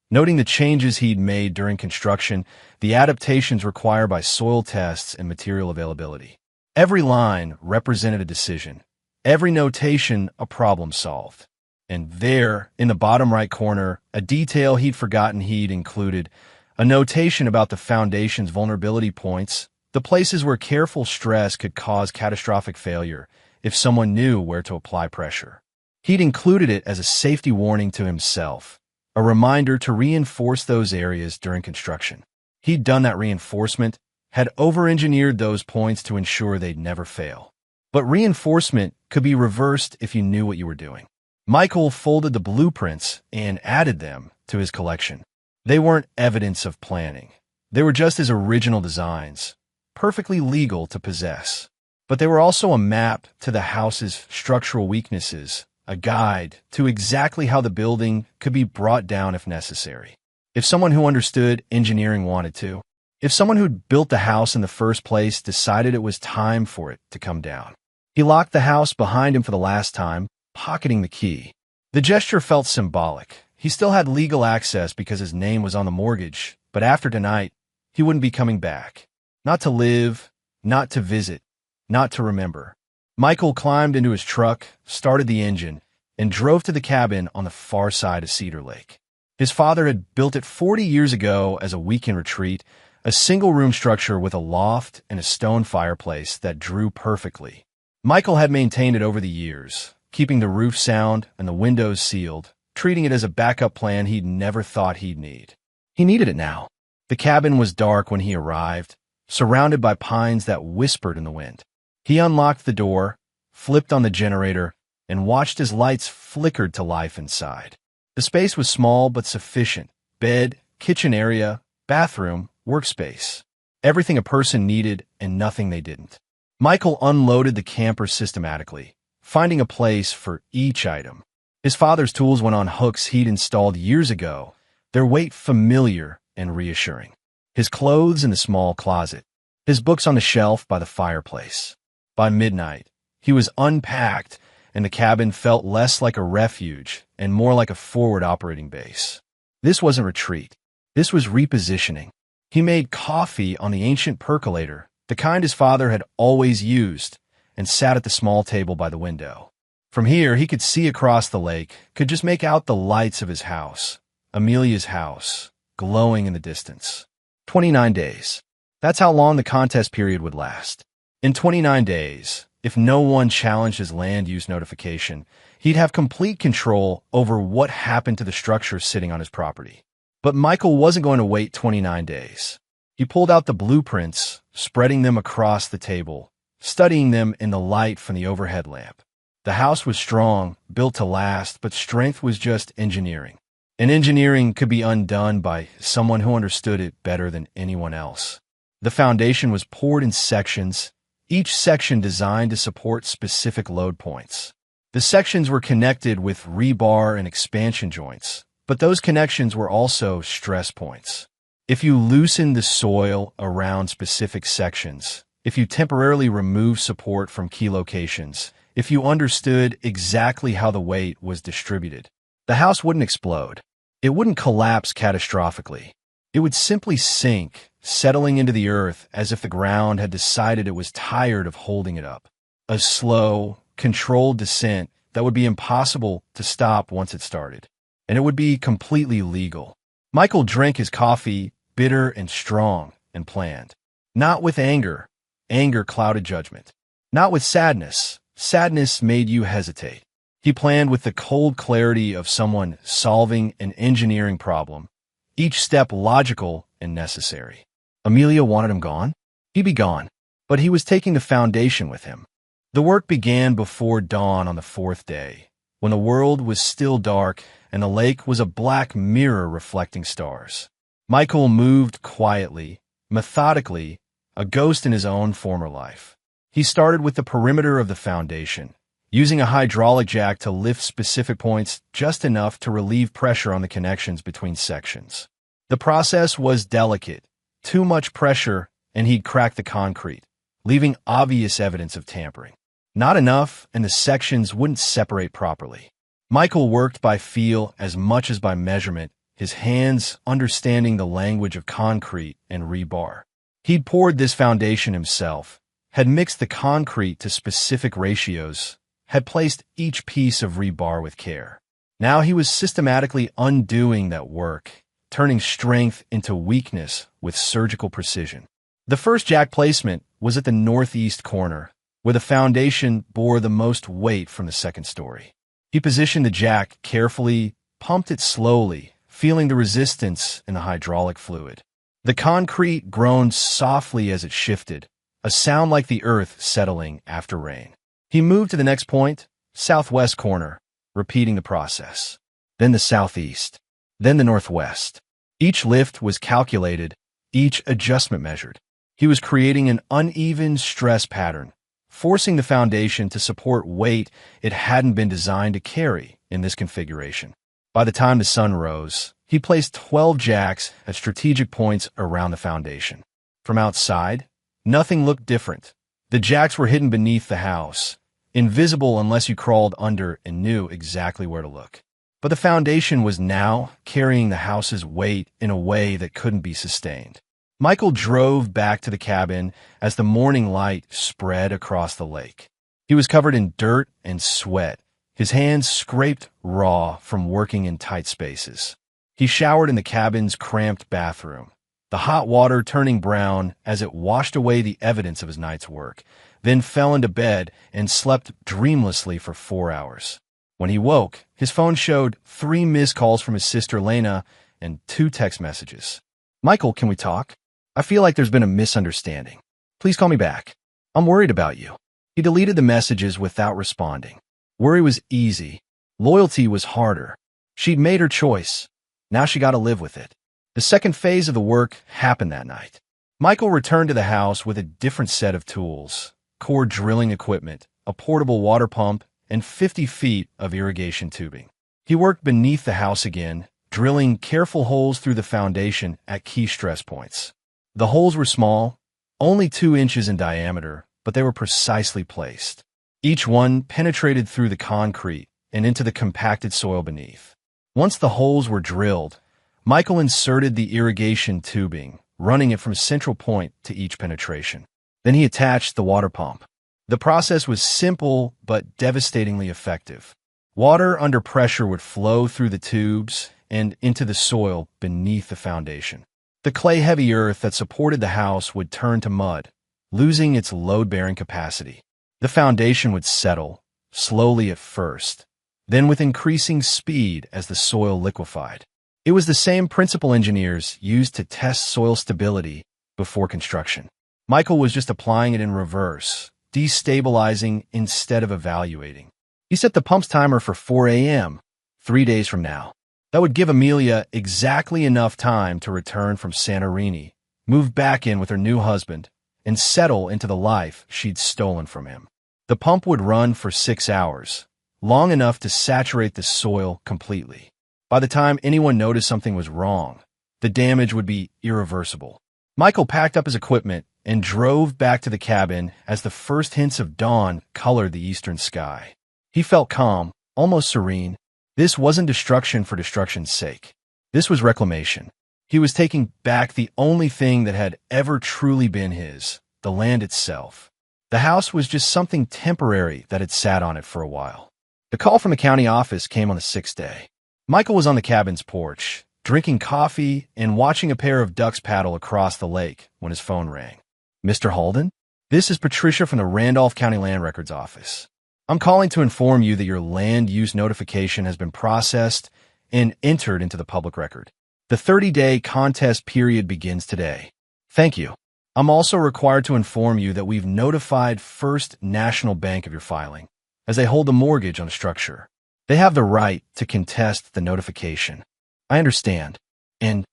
noting the changes he'd made during construction, the adaptations required by soil tests and material availability. Every line represented a decision, every notation a problem solved. And there, in the bottom right corner, a detail he'd forgotten he'd included, a notation about the foundation's vulnerability points, the places where careful stress could cause catastrophic failure if someone knew where to apply pressure. He'd included it as a safety warning to himself, a reminder to reinforce those areas during construction. He'd done that reinforcement, had over-engineered those points to ensure they'd never fail. But reinforcement could be reversed if you knew what you were doing. Michael folded the blueprints and added them to his collection. They weren't evidence of planning. They were just his original designs, perfectly legal to possess. But they were also a map to the house's structural weaknesses, a guide to exactly how the building could be brought down if necessary. If someone who understood engineering wanted to. If someone who'd built the house in the first place decided it was time for it to come down. He locked the house behind him for the last time, pocketing the key. The gesture felt symbolic. He still had legal access because his name was on the mortgage, but after tonight, he wouldn't be coming back. Not to live, not to visit, not to remember. Michael climbed into his truck, started the engine, and drove to the cabin on the far side of Cedar Lake. His father had built it 40 years ago as a weekend retreat, a single-room structure with a loft and a stone fireplace that drew perfectly. Michael had maintained it over the years, keeping the roof sound and the windows sealed, treating it as a backup plan he'd never thought he'd need. He needed it now. The cabin was dark when he arrived, surrounded by pines that whispered in the wind. He unlocked the door, flipped on the generator, and watched as lights flickered to life inside. The space was small but sufficient: bed, kitchen area, bathroom, workspace. Everything a person needed and nothing they didn't. Michael unloaded the camper systematically, finding a place for each item. His father's tools went on hooks he'd installed years ago, their weight familiar and reassuring. His clothes in the small closet, his books on the shelf by the fireplace. By midnight, he was unpacked, and the cabin felt less like a refuge and more like a forward operating base. This wasn't retreat. This was repositioning. He made coffee on the ancient percolator, the kind his father had always used, and sat at the small table by the window. From here, he could see across the lake, could just make out the lights of his house, Amelia's house, glowing in the distance. 29 days. That's how long the contest period would last. In 29 days, if no one challenged his land use notification, he'd have complete control over what happened to the structure sitting on his property. But Michael wasn't going to wait 29 days. He pulled out the blueprints, spreading them across the table, studying them in the light from the overhead lamp. The house was strong, built to last, but strength was just engineering. And engineering could be undone by someone who understood it better than anyone else. The foundation was poured in sections, each section designed to support specific load points. The sections were connected with rebar and expansion joints, but those connections were also stress points. If you loosened the soil around specific sections, if you temporarily removed support from key locations, if you understood exactly how the weight was distributed, the house wouldn't explode. It wouldn't collapse catastrophically. It would simply sink, settling into the earth as if the ground had decided it was tired of holding it up. A slow, controlled descent that would be impossible to stop once it started. And it would be completely legal. Michael drank his coffee, bitter and strong, and planned. Not with anger. Anger clouded judgment. Not with sadness. Sadness made you hesitate. He planned with the cold clarity of someone solving an engineering problem, each step logical and necessary. Amelia wanted him gone? He'd be gone, but he was taking the foundation with him. The work began before dawn on the fourth day, when the world was still dark and the lake was a black mirror reflecting stars. Michael moved quietly, methodically, a ghost in his own former life. He started with the perimeter of the foundation, using a hydraulic jack to lift specific points just enough to relieve pressure on the connections between sections. The process was delicate. Too much pressure, and he'd crack the concrete, leaving obvious evidence of tampering. Not enough, and the sections wouldn't separate properly. Michael worked by feel as much as by measurement, his hands understanding the language of concrete and rebar. He'd poured this foundation himself, had mixed the concrete to specific ratios, had placed each piece of rebar with care. Now he was systematically undoing that work, turning strength into weakness with surgical precision. The first jack placement was at the northeast corner, where the foundation bore the most weight from the second story. He positioned the jack carefully, pumped it slowly, feeling the resistance in the hydraulic fluid. The concrete groaned softly as it shifted, a sound like the earth settling after rain. He moved to the next point, southwest corner, repeating the process. Then the southeast. Then the northwest. Each lift was calculated, each adjustment measured. He was creating an uneven stress pattern, forcing the foundation to support weight it hadn't been designed to carry in this configuration. By the time the sun rose, he placed 12 jacks at strategic points around the foundation. From outside, nothing looked different. The jacks were hidden beneath the house, invisible unless you crawled under and knew exactly where to look. But the foundation was now carrying the house's weight in a way that couldn't be sustained. Michael drove back to the cabin as the morning light spread across the lake. He was covered in dirt and sweat, his hands scraped raw from working in tight spaces. He showered in the cabin's cramped bathroom, the hot water turning brown as it washed away the evidence of his night's work, then fell into bed and slept dreamlessly for 4 hours. When he woke, his phone showed 3 missed calls from his sister Lena and 2 text messages. "Michael, can we talk? I feel like there's been a misunderstanding. Please call me back. I'm worried about you." He deleted the messages without responding. Worry was easy. Loyalty was harder. She'd made her choice. Now she got to live with it. The second phase of the work happened that night. Michael returned to the house with a different set of tools: core drilling equipment, a portable water pump, and 50 feet of irrigation tubing. He worked beneath the house again, drilling careful holes through the foundation at key stress points. The holes were small, only 2 inches in diameter, but they were precisely placed. Each one penetrated through the concrete and into the compacted soil beneath. Once the holes were drilled, Michael inserted the irrigation tubing, running it from a central point to each penetration. Then he attached the water pump. The process was simple but devastatingly effective. Water under pressure would flow through the tubes and into the soil beneath the foundation. The clay-heavy earth that supported the house would turn to mud, losing its load-bearing capacity. The foundation would settle, slowly at first, then with increasing speed as the soil liquefied. It was the same principle engineers used to test soil stability before construction. Michael was just applying it in reverse, destabilizing instead of evaluating. He set the pump's timer for 4 a.m., 3 days from now. That would give Amelia exactly enough time to return from Santorini, move back in with her new husband, and settle into the life she'd stolen from him. The pump would run for 6 hours, long enough to saturate the soil completely. By the time anyone noticed something was wrong, the damage would be irreversible. Michael packed up his equipment and drove back to the cabin as the first hints of dawn colored the eastern sky. He felt calm, almost serene. This wasn't destruction for destruction's sake. This was reclamation. He was taking back the only thing that had ever truly been his, the land itself. The house was just something temporary that had sat on it for a while. The call from the county office came on the 6th day. Michael was on the cabin's porch, drinking coffee and watching a pair of ducks paddle across the lake when his phone rang. "Mr. Halden? This is Patricia from the Randolph County Land Records Office. I'm calling to inform you that your land use notification has been processed and entered into the public record. The 30-day contest period begins today. Thank you. I'm also required to inform you that we've notified First National Bank of your filing, as they hold the mortgage on the structure. They have the right to contest the notification. I understand." And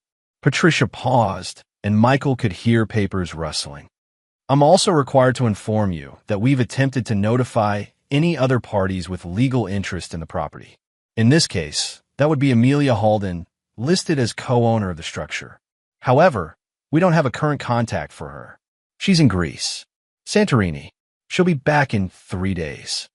Patricia paused, and Michael could hear papers rustling. "I'm also required to inform you that we've attempted to notify any other parties with legal interest in the property. In this case, that would be Amelia Halden, listed as co-owner of the structure. However, we don't have a current contact for her. She's in Greece, Santorini. She'll be back in 3 days."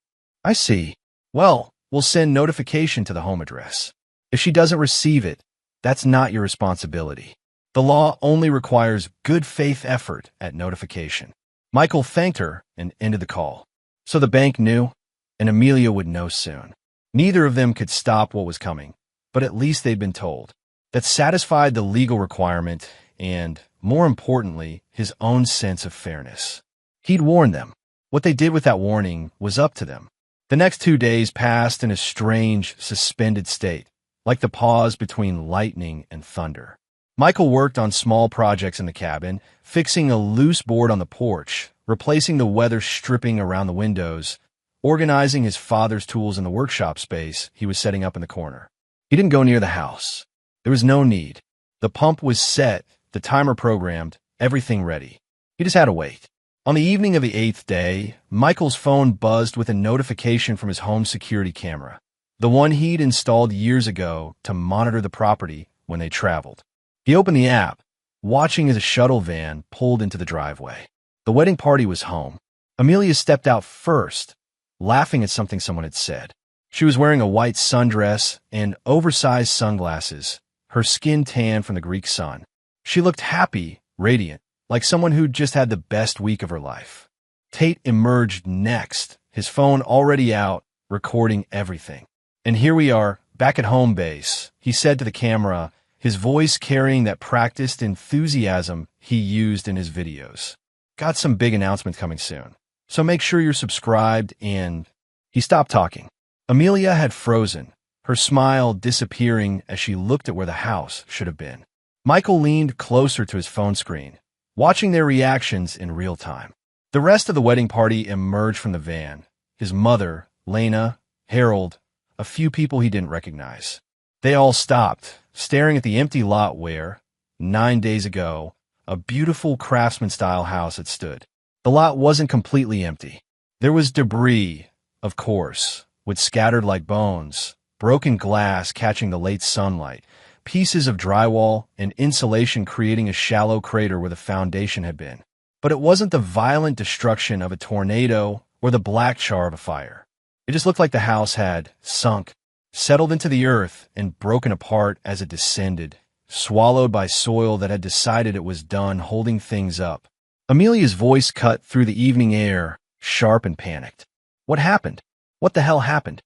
"I see. Well, we'll send notification to the home address. If she doesn't receive it, that's not your responsibility. The law only requires good faith effort at notification." Michael thanked her and ended the call. So the bank knew, and Amelia would know soon. Neither of them could stop what was coming, but at least they'd been told. That satisfied the legal requirement and, more importantly, his own sense of fairness. He'd warned them. What they did with that warning was up to them. The next 2 days passed in a strange, suspended state, like the pause between lightning and thunder. Michael worked on small projects in the cabin, fixing a loose board on the porch, replacing the weather stripping around the windows, organizing his father's tools in the workshop space he was setting up in the corner. He didn't go near the house. There was no need. The pump was set, the timer programmed, everything ready. He just had to wait. On the evening of the 8th day, Michael's phone buzzed with a notification from his home security camera, the one he'd installed years ago to monitor the property when they traveled. He opened the app, watching as a shuttle van pulled into the driveway. The wedding party was home. Amelia stepped out first, laughing at something someone had said. She was wearing a white sundress and oversized sunglasses, her skin tan from the Greek sun. She looked happy, radiant, like someone who'd just had the best week of her life. Tate emerged next, his phone already out, recording everything. And here we are, back at home base, he said to the camera, his voice carrying that practiced enthusiasm he used in his videos. Got some big announcement coming soon, so make sure you're subscribed and... He stopped talking. Amelia had frozen, her smile disappearing as she looked at where the house should have been. Michael leaned closer to his phone screen, watching their reactions in real time. The rest of the wedding party emerged from the van. His mother, Lena, Harold, a few people he didn't recognize. They all stopped, staring at the empty lot where, 9 days ago, a beautiful craftsman-style house had stood. The lot wasn't completely empty. There was debris, of course, with scattered like bones, broken glass catching the late sunlight, pieces of drywall and insulation creating a shallow crater where the foundation had been. But it wasn't the violent destruction of a tornado or the black char of a fire. It just looked like the house had sunk, settled into the earth, and broken apart as it descended, swallowed by soil that had decided it was done holding things up. Amelia's voice cut through the evening air, sharp and panicked. What happened? What the hell happened?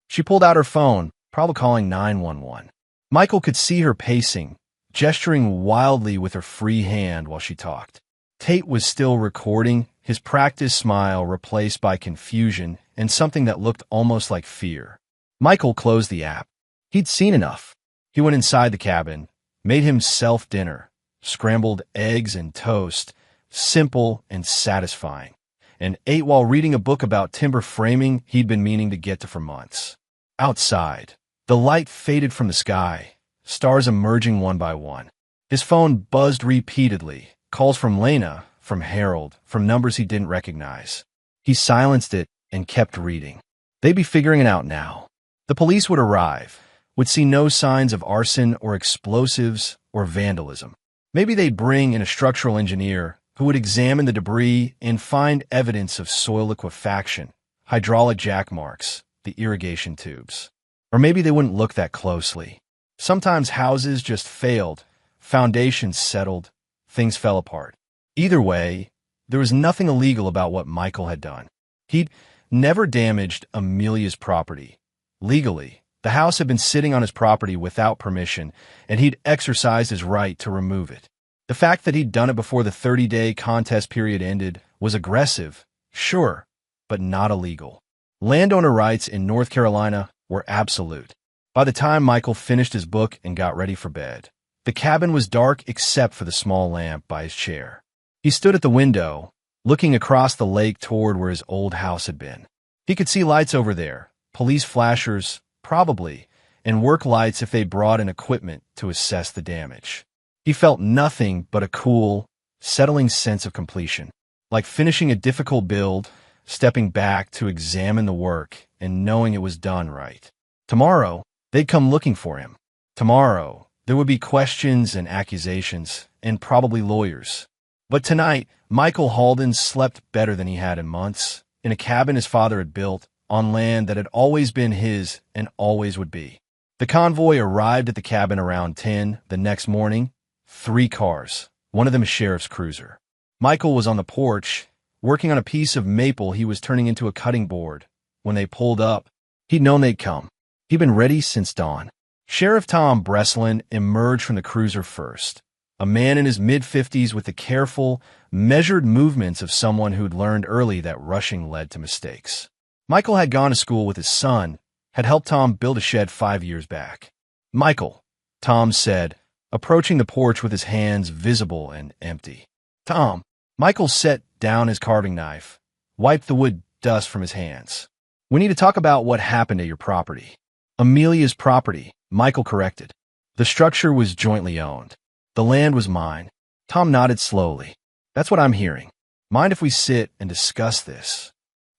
She pulled out her phone, probably calling 911. Michael could see her pacing, gesturing wildly with her free hand while she talked. Tate was still recording, his practiced smile replaced by confusion and something that looked almost like fear. Michael closed the app. He'd seen enough. He went inside the cabin, made himself dinner, scrambled eggs and toast, simple and satisfying, and ate while reading a book about timber framing he'd been meaning to get to for months. Outside, the light faded from the sky, stars emerging one by one. His phone buzzed repeatedly, calls from Lena, from Harold, from numbers he didn't recognize. He silenced it and kept reading. They'd be figuring it out now. The police would arrive, would see no signs of arson or explosives or vandalism. Maybe they'd bring in a structural engineer who would examine the debris and find evidence of soil liquefaction, hydraulic jack marks, the irrigation tubes. Or maybe they wouldn't look that closely. Sometimes houses just failed, foundations settled, things fell apart. Either way, there was nothing illegal about what Michael had done. He'd never damaged Amelia's property. Legally, the house had been sitting on his property without permission, and he'd exercised his right to remove it. The fact that he'd done it before the 30-day contest period ended was aggressive, sure, but not illegal. Landowner rights in North Carolina were absolute. By the time Michael finished his book and got ready for bed, the cabin was dark except for the small lamp by his chair. He stood at the window, looking across the lake toward where his old house had been. He could see lights over there, police flashers, probably, and work lights if they brought in equipment to assess the damage. He felt nothing but a cool, settling sense of completion, like finishing a difficult build, stepping back to examine the work and knowing it was done right. Tomorrow, they'd come looking for him. Tomorrow, there would be questions and accusations, and probably lawyers. But tonight, Michael Halden slept better than he had in months, in a cabin his father had built, on land that had always been his and always would be. The convoy arrived at the cabin around 10 the next morning. 3 cars, one of them a sheriff's cruiser. Michael was on the porch, working on a piece of maple he was turning into a cutting board. When they pulled up, he'd known they'd come. He'd been ready since dawn. Sheriff Tom Breslin emerged from the cruiser first, a man in his mid-50s with the careful, measured movements of someone who'd learned early that rushing led to mistakes. Michael had gone to school with his son, had helped Tom build a shed 5 years back. "Michael," Tom said, approaching the porch with his hands visible and empty. "Tom." Michael set down his carving knife, wiped the wood dust from his hands. "We need to talk about what happened at your property." "Amelia's property," Michael corrected. "The structure was jointly owned. The land was mine." Tom nodded slowly. "That's what I'm hearing. Mind if we sit and discuss this?"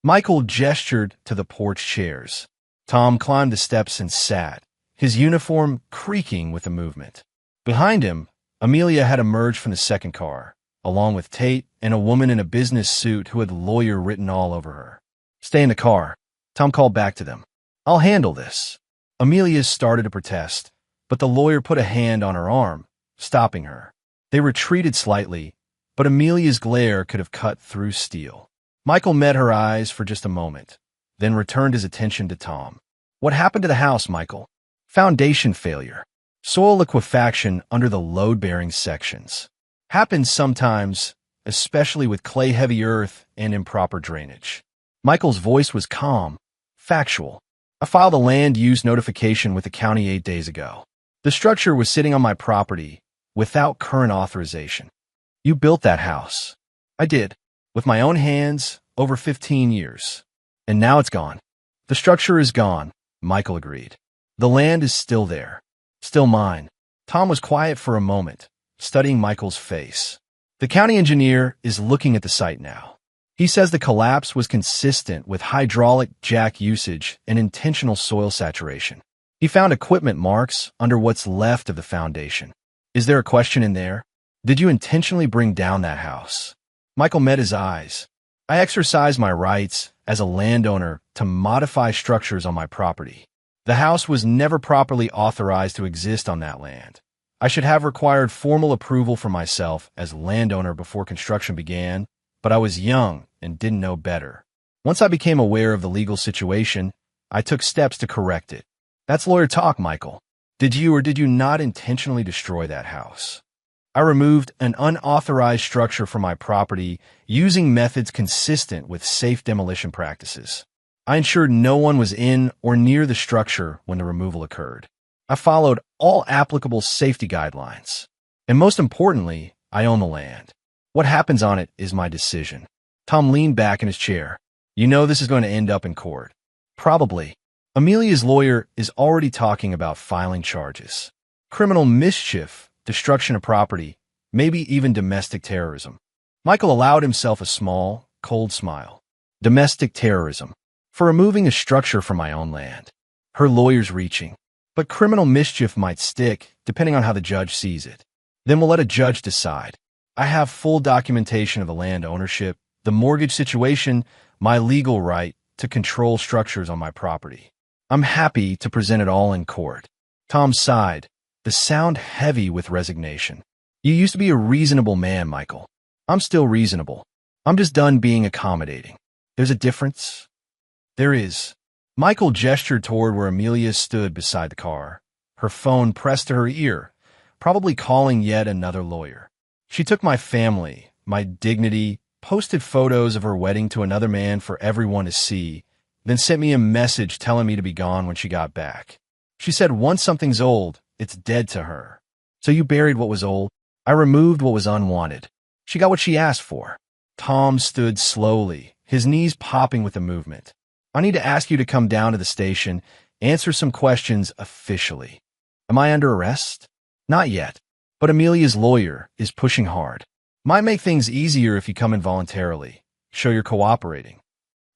Michael gestured to the porch chairs. Tom climbed the steps and sat, his uniform creaking with the movement. Behind him, Amelia had emerged from the second car, along with Tate and a woman in a business suit who had lawyer written all over her. "Stay in the car," Tom called back to them. "I'll handle this." Amelia started to protest, but the lawyer put a hand on her arm, stopping her. They retreated slightly, but Amelia's glare could have cut through steel. Michael met her eyes for just a moment, then returned his attention to Tom. What happened to the house, Michael? Foundation failure. Soil liquefaction under the load-bearing sections. Happens sometimes, especially with clay-heavy earth and improper drainage. Michael's voice was calm, factual. I filed a land use notification with the county 8 days ago. The structure was sitting on my property without current authorization. You built that house. I did, with my own hands, over 15 years. And now it's gone. The structure is gone, Michael agreed. The land is still there. Still mine. Tom was quiet for a moment, studying Michael's face. The county engineer is looking at the site now. He says the collapse was consistent with hydraulic jack usage and intentional soil saturation. He found equipment marks under what's left of the foundation. Is there a question in there? Did you intentionally bring down that house? Michael met his eyes. I exercise my rights as a landowner to modify structures on my property. The house was never properly authorized to exist on that land. I should have required formal approval for myself as landowner before construction began, but I was young and didn't know better. Once I became aware of the legal situation, I took steps to correct it. That's lawyer talk, Michael. Did you or did you not intentionally destroy that house? I removed an unauthorized structure from my property using methods consistent with safe demolition practices. I ensured no one was in or near the structure when the removal occurred. I followed all applicable safety guidelines. And most importantly, I own the land. What happens on it is my decision. Tom leaned back in his chair. You know this is going to end up in court. Probably. Amelia's lawyer is already talking about filing charges. Criminal mischief, destruction of property, maybe even domestic terrorism. Michael allowed himself a small, cold smile. Domestic terrorism. For removing a structure from my own land. Her lawyer's reaching. But criminal mischief might stick, depending on how the judge sees it. Then we'll let a judge decide. I have full documentation of the land ownership, the mortgage situation, my legal right to control structures on my property. I'm happy to present it all in court. Tom sighed, the sound heavy with resignation. You used to be a reasonable man, Michael. I'm still reasonable. I'm just done being accommodating. There's a difference? There is. Michael gestured toward where Amelia stood beside the car, her phone pressed to her ear, probably calling yet another lawyer. She took my family, my dignity, posted photos of her wedding to another man for everyone to see, then sent me a message telling me to be gone when she got back. She said once something's old, it's dead to her. So you buried what was old. I removed what was unwanted. She got what she asked for. Tom stood slowly, his knees popping with the movement. I need to ask you to come down to the station, answer some questions officially. Am I under arrest? Not yet, but Amelia's lawyer is pushing hard. Might make things easier if you come in voluntarily. Show you're cooperating.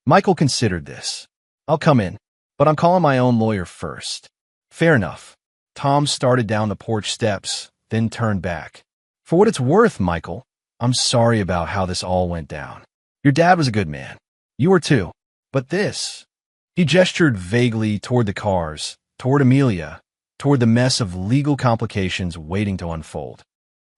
Michael considered this. I'll come in, but I'm calling my own lawyer first. Fair enough. Tom started down the porch steps, then turned back. For what it's worth, Michael, I'm sorry about how this all went down. Your dad was a good man. You were too. But this... He gestured vaguely toward the cars, toward Amelia, toward the mess of legal complications waiting to unfold.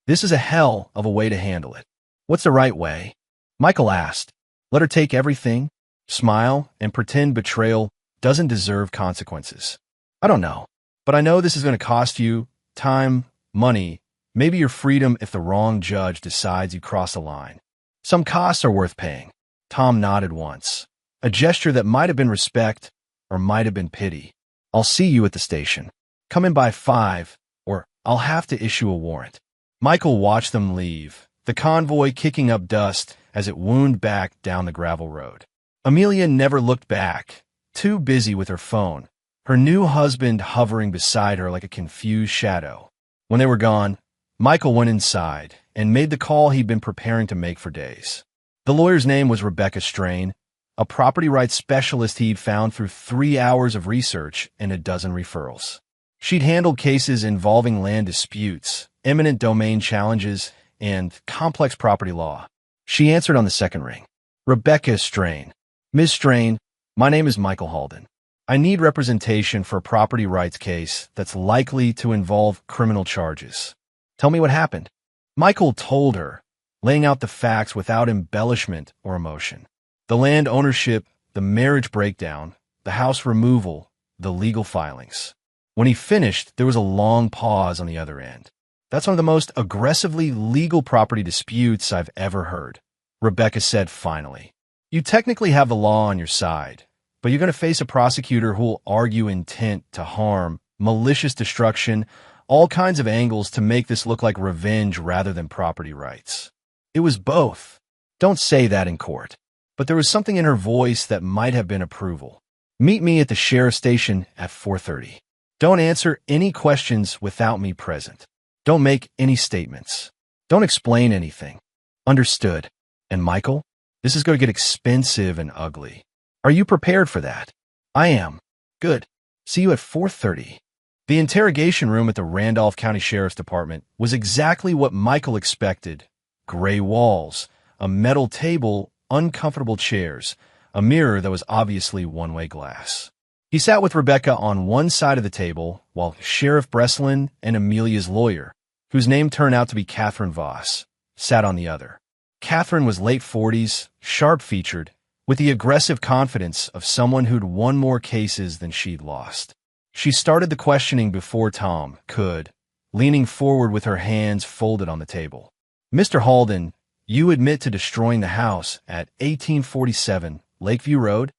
This is a hell of a way to handle it. What's the right way? Michael asked. Let her take everything, smile, and pretend betrayal doesn't deserve consequences. I don't know, but I know this is going to cost you time, money, maybe your freedom if the wrong judge decides you cross the line. Some costs are worth paying. Tom nodded once. A gesture that might have been respect or might have been pity. I'll see you at the station. Come in by 5, or I'll have to issue a warrant. Michael watched them leave, the convoy kicking up dust as it wound back down the gravel road. Amelia never looked back, too busy with her phone, her new husband hovering beside her like a confused shadow. When they were gone, Michael went inside and made the call he'd been preparing to make for days. The lawyer's name was Rebecca Strain, a property rights specialist he'd found through 3 hours of research and a dozen referrals. She'd handled cases involving land disputes, eminent domain challenges, and complex property law. She answered on the second ring. Rebecca Strain. Ms. Strain, my name is Michael Halden. I need representation for a property rights case that's likely to involve criminal charges. Tell me what happened. Michael told her, laying out the facts without embellishment or emotion. The land ownership, the marriage breakdown, the house removal, the legal filings. When he finished, there was a long pause on the other end. That's one of the most aggressively legal property disputes I've ever heard, Rebecca said finally. You technically have the law on your side, but you're going to face a prosecutor who will argue intent to harm, malicious destruction, all kinds of angles to make this look like revenge rather than property rights. It was both. Don't say that in court. But there was something in her voice that might have been approval. Meet me at the sheriff's station at 4:30. Don't answer any questions without me present. Don't make any statements. Don't explain anything. Understood. And Michael, this is going to get expensive and ugly. Are you prepared for that? I am. Good. See you at 4:30. The interrogation room at the Randolph County Sheriff's Department was exactly what Michael expected. Gray walls, a metal table, uncomfortable chairs, a mirror that was obviously one-way glass. He sat with Rebecca on one side of the table, while Sheriff Breslin and Amelia's lawyer, whose name turned out to be Catherine Voss, sat on the other. Catherine was late 40s, sharp-featured, with the aggressive confidence of someone who'd won more cases than she'd lost. She started the questioning before Tom could, leaning forward with her hands folded on the table. Mr. Halden, you admit to destroying the house at 1847 Lakeview Road?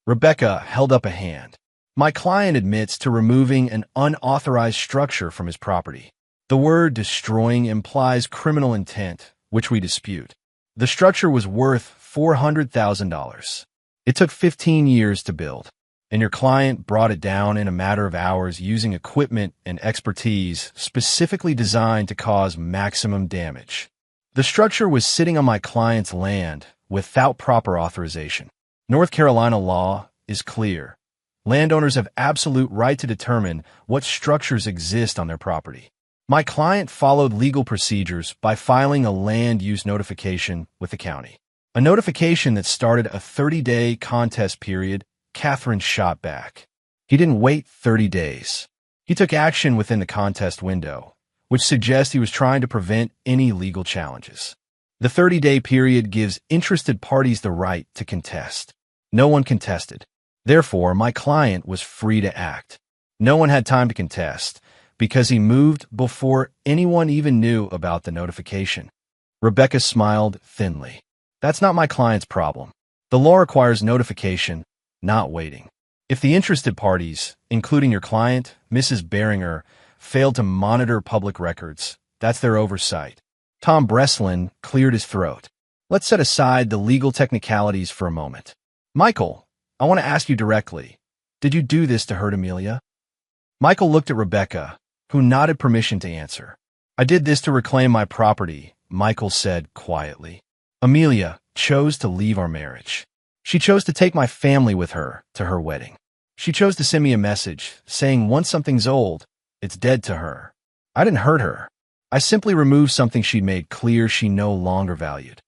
Rebecca held up a hand. My client admits to removing an unauthorized structure from his property. The word destroying implies criminal intent, which we dispute. The structure was worth $400,000. It took 15 years to build, and your client brought it down in a matter of hours using equipment and expertise specifically designed to cause maximum damage. The structure was sitting on my client's land without proper authorization. North Carolina law is clear. Landowners have absolute right to determine what structures exist on their property. My client followed legal procedures by filing a land use notification with the county. A notification that started a 30-day contest period. Catherine shot back. He didn't wait 30 days. He took action within the contest window, which suggests he was trying to prevent any legal challenges. The 30-day period gives interested parties the right to contest. No one contested. Therefore, my client was free to act. No one had time to contest because he moved before anyone even knew about the notification. Rebecca smiled thinly. That's not my client's problem. The law requires notification, not waiting. If the interested parties, including your client, Mrs. Beringer, failed to monitor public records, that's their oversight. Tom Breslin cleared his throat. Let's set aside the legal technicalities for a moment. Michael, I want to ask you directly. Did you do this to hurt Amelia? Michael looked at Rebecca, who nodded permission to answer. I did this to reclaim my property, Michael said quietly. Amelia chose to leave our marriage. She chose to take my family with her to her wedding. She chose to send me a message saying once something's old, it's dead to her. I didn't hurt her. I simply removed something she'd made clear she no longer valued.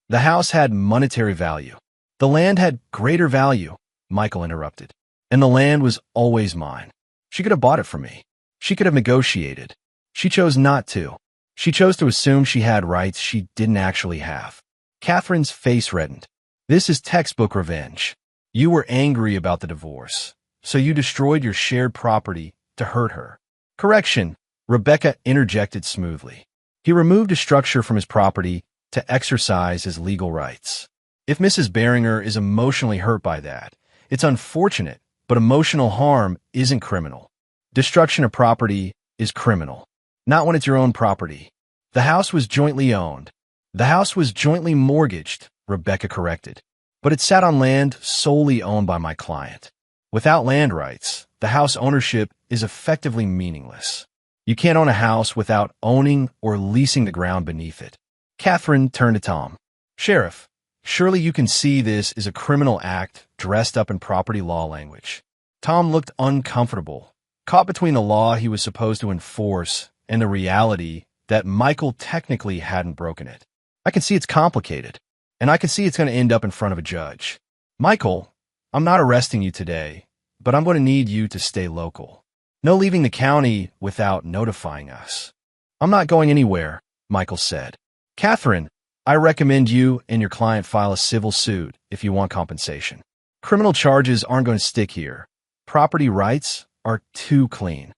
The house had monetary value. The land had greater value, Michael interrupted. And the land was always mine. She could have bought it from me. She could have negotiated. She chose not to. She chose to assume she had rights she didn't actually have. Catherine's face reddened. This is textbook revenge. You were angry about the divorce, so you destroyed your shared property to hurt her. Correction, Rebecca interjected smoothly. He removed a structure from his property to exercise his legal rights. If Mrs. Beringer is emotionally hurt by that, it's unfortunate, but emotional harm isn't criminal. Destruction of property is criminal, not when it's your own property. The house was jointly owned. The house was jointly mortgaged, Rebecca corrected, but it sat on land solely owned by my client. Without land rights, the house ownership is effectively meaningless. You can't own a house without owning or leasing the ground beneath it. Catherine turned to Tom. Sheriff, surely you can see this is a criminal act dressed up in property law language. Tom looked uncomfortable, caught between the law he was supposed to enforce and the reality that Michael technically hadn't broken it. I can see it's complicated, and I can see it's going to end up in front of a judge. Michael, I'm not arresting you today, but I'm going to need you to stay local. No leaving the county without notifying us. I'm not going anywhere, Michael said. Catherine, I recommend you and your client file a civil suit if you want compensation. Criminal charges aren't going to stick here. Property rights are too clean.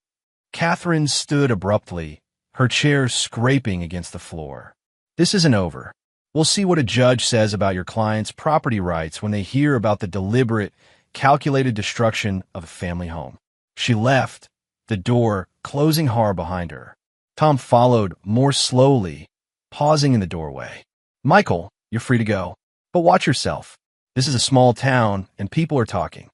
Catherine stood abruptly, her chair scraping against the floor. This isn't over. We'll see what a judge says about your client's property rights when they hear about the deliberate, calculated destruction of a family home. She left, the door closing hard behind her. Tom followed more slowly, pausing in the doorway. Michael, you're free to go, but watch yourself. This is a small town, and people are talking.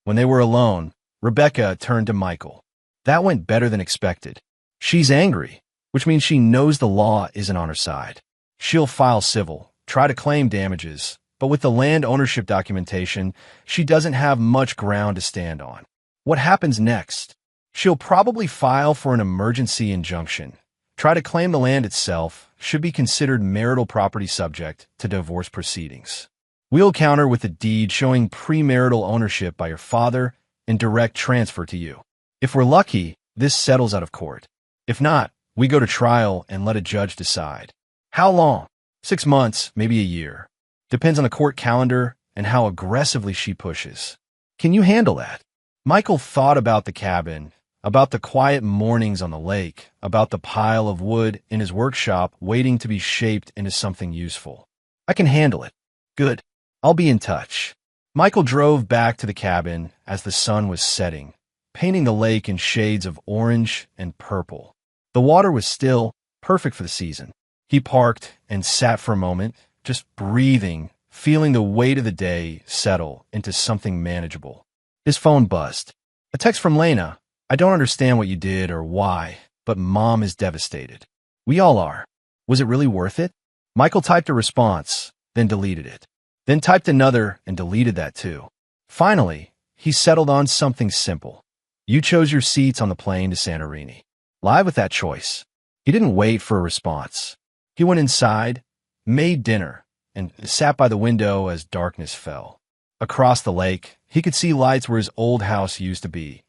When they were alone, Rebecca turned to Michael. That went better than expected. She's angry, which means she knows the law isn't on her side. She'll file civil, try to claim damages, but with the land ownership documentation, she doesn't have much ground to stand on. What happens next? She'll probably file for an emergency injunction. Try to claim the land itself should be considered marital property subject to divorce proceedings. We'll counter with a deed showing premarital ownership by your father and direct transfer to you. If we're lucky, this settles out of court. If not, we go to trial and let a judge decide. How long? 6 months, maybe a year. Depends on the court calendar and how aggressively she pushes. Can you handle that? Michael thought about the cabin, about the quiet mornings on the lake, about the pile of wood in his workshop waiting to be shaped into something useful. I can handle it. Good. I'll be in touch. Michael drove back to the cabin as the sun was setting, painting the lake in shades of orange and purple. The water was still, perfect for the season. He parked and sat for a moment, just breathing, feeling the weight of the day settle into something manageable. His phone buzzed. A text from Lena. I don't understand what you did or why, but Mom is devastated. We all are. Was it really worth it? Michael typed a response, then deleted it. Then typed another and deleted that too. Finally, he settled on something simple. You chose your seats on the plane to Santorini. Live with that choice. He didn't wait for a response. He went inside, made dinner, and sat by the window as darkness fell. Across the lake, he could see lights where his old house used to be.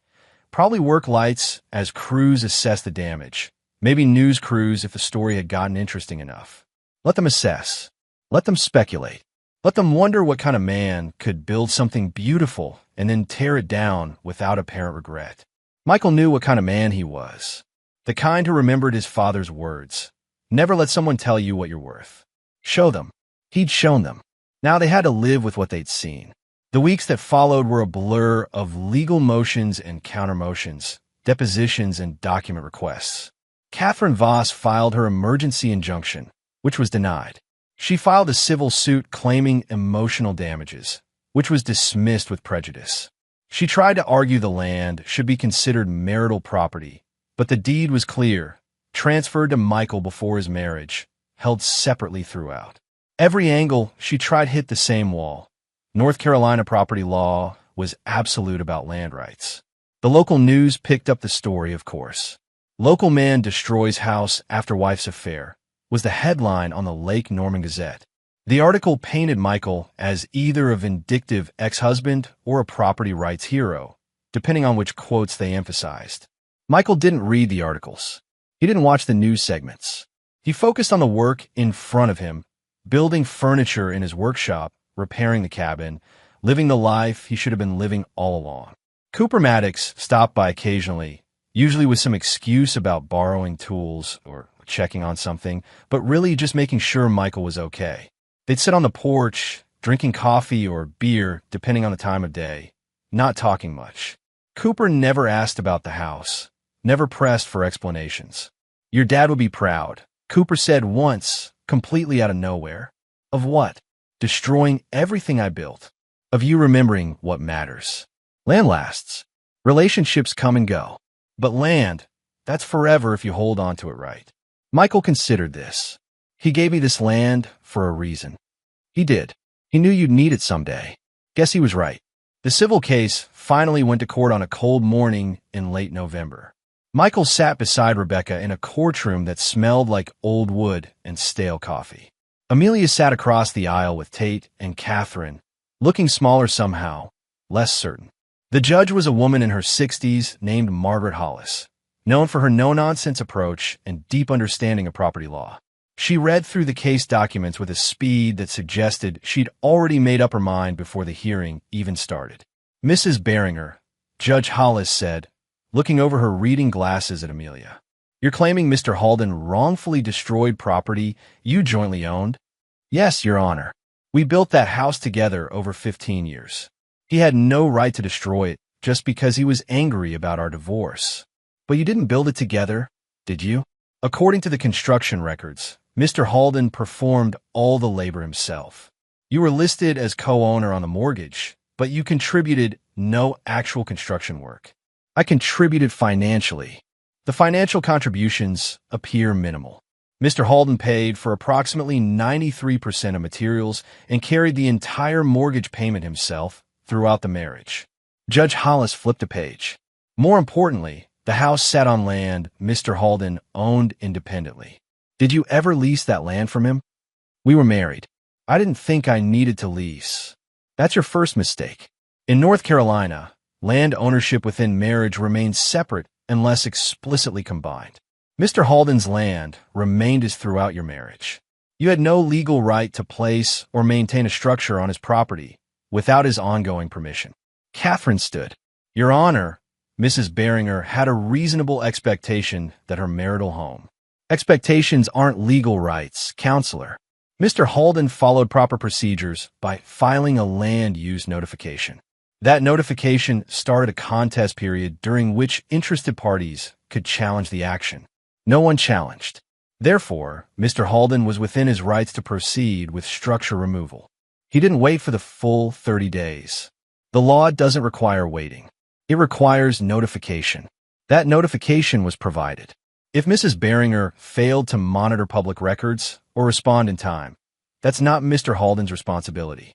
Probably work lights as crews assess the damage. Maybe news crews if the story had gotten interesting enough. Let them assess. Let them speculate. Let them wonder what kind of man could build something beautiful and then tear it down without apparent regret. Michael knew what kind of man he was. The kind who remembered his father's words. Never let someone tell you what you're worth. Show them. He'd shown them. Now they had to live with what they'd seen. The weeks that followed were a blur of legal motions and counter-motions, depositions and document requests. Catherine Voss filed her emergency injunction, which was denied. She filed a civil suit claiming emotional damages, which was dismissed with prejudice. She tried to argue the land should be considered marital property, but the deed was clear, transferred to Michael before his marriage, held separately throughout. Every angle she tried hit the same wall. North Carolina property law was absolute about land rights. The local news picked up the story, of course. Local man destroys house after wife's affair was the headline on the Lake Norman Gazette. The article painted Michael as either a vindictive ex-husband or a property rights hero, depending on which quotes they emphasized. Michael didn't read the articles. He didn't watch the news segments. He focused on the work in front of him, building furniture in his workshop, repairing the cabin, living the life he should have been living all along. Cooper Maddox stopped by occasionally, usually with some excuse about borrowing tools or checking on something, but really just making sure Michael was okay. They'd sit on the porch, drinking coffee or beer, depending on the time of day, not talking much. Cooper never asked about the house, never pressed for explanations. Your dad would be proud, Cooper said once, completely out of nowhere. Of what? Destroying everything I built. Of you remembering what matters. Land lasts. Relationships come and go. But land, that's forever if you hold on to it right. Michael considered this. He gave me this land for a reason. He did. He knew you'd need it someday. Guess he was right. The civil case finally went to court on a cold morning in late November. Michael sat beside Rebecca in a courtroom that smelled like old wood and stale coffee. Amelia sat across the aisle with Tate and Catherine, looking smaller somehow, less certain. The judge was a woman in her 60s named Margaret Hollis, known for her no-nonsense approach and deep understanding of property law. She read through the case documents with a speed that suggested she'd already made up her mind before the hearing even started. Mrs. Beringer, Judge Hollis said, looking over her reading glasses at Amelia. You're claiming Mr. Halden wrongfully destroyed property you jointly owned? Yes, Your Honor. We built that house together over 15 years. He had no right to destroy it just because he was angry about our divorce. But you didn't build it together, did you? According to the construction records, Mr. Halden performed all the labor himself. You were listed as co-owner on the mortgage, but you contributed no actual construction work. I contributed financially. The financial contributions appear minimal. Mr. Halden paid for approximately 93% of materials and carried the entire mortgage payment himself throughout the marriage. Judge Hollis flipped a page. More importantly, the house sat on land Mr. Halden owned independently. Did you ever lease that land from him? We were married. I didn't think I needed to lease. That's your first mistake. In North Carolina, land ownership within marriage remains separate unless explicitly combined. Mr. Halden's land remained as throughout your marriage. You had no legal right to place or maintain a structure on his property without his ongoing permission. Catherine stood. Your Honor, Mrs. Beringer had a reasonable expectation that her marital home. Expectations aren't legal rights, Counselor. Mr. Halden followed proper procedures by filing a land use notification. That notification started a contest period during which interested parties could challenge the action. No one challenged. Therefore, Mr. Halden was within his rights to proceed with structure removal. He didn't wait for the full 30 days. The law doesn't require waiting. It requires notification. That notification was provided. If Mrs. Beringer failed to monitor public records or respond in time, that's not Mr. Halden's responsibility.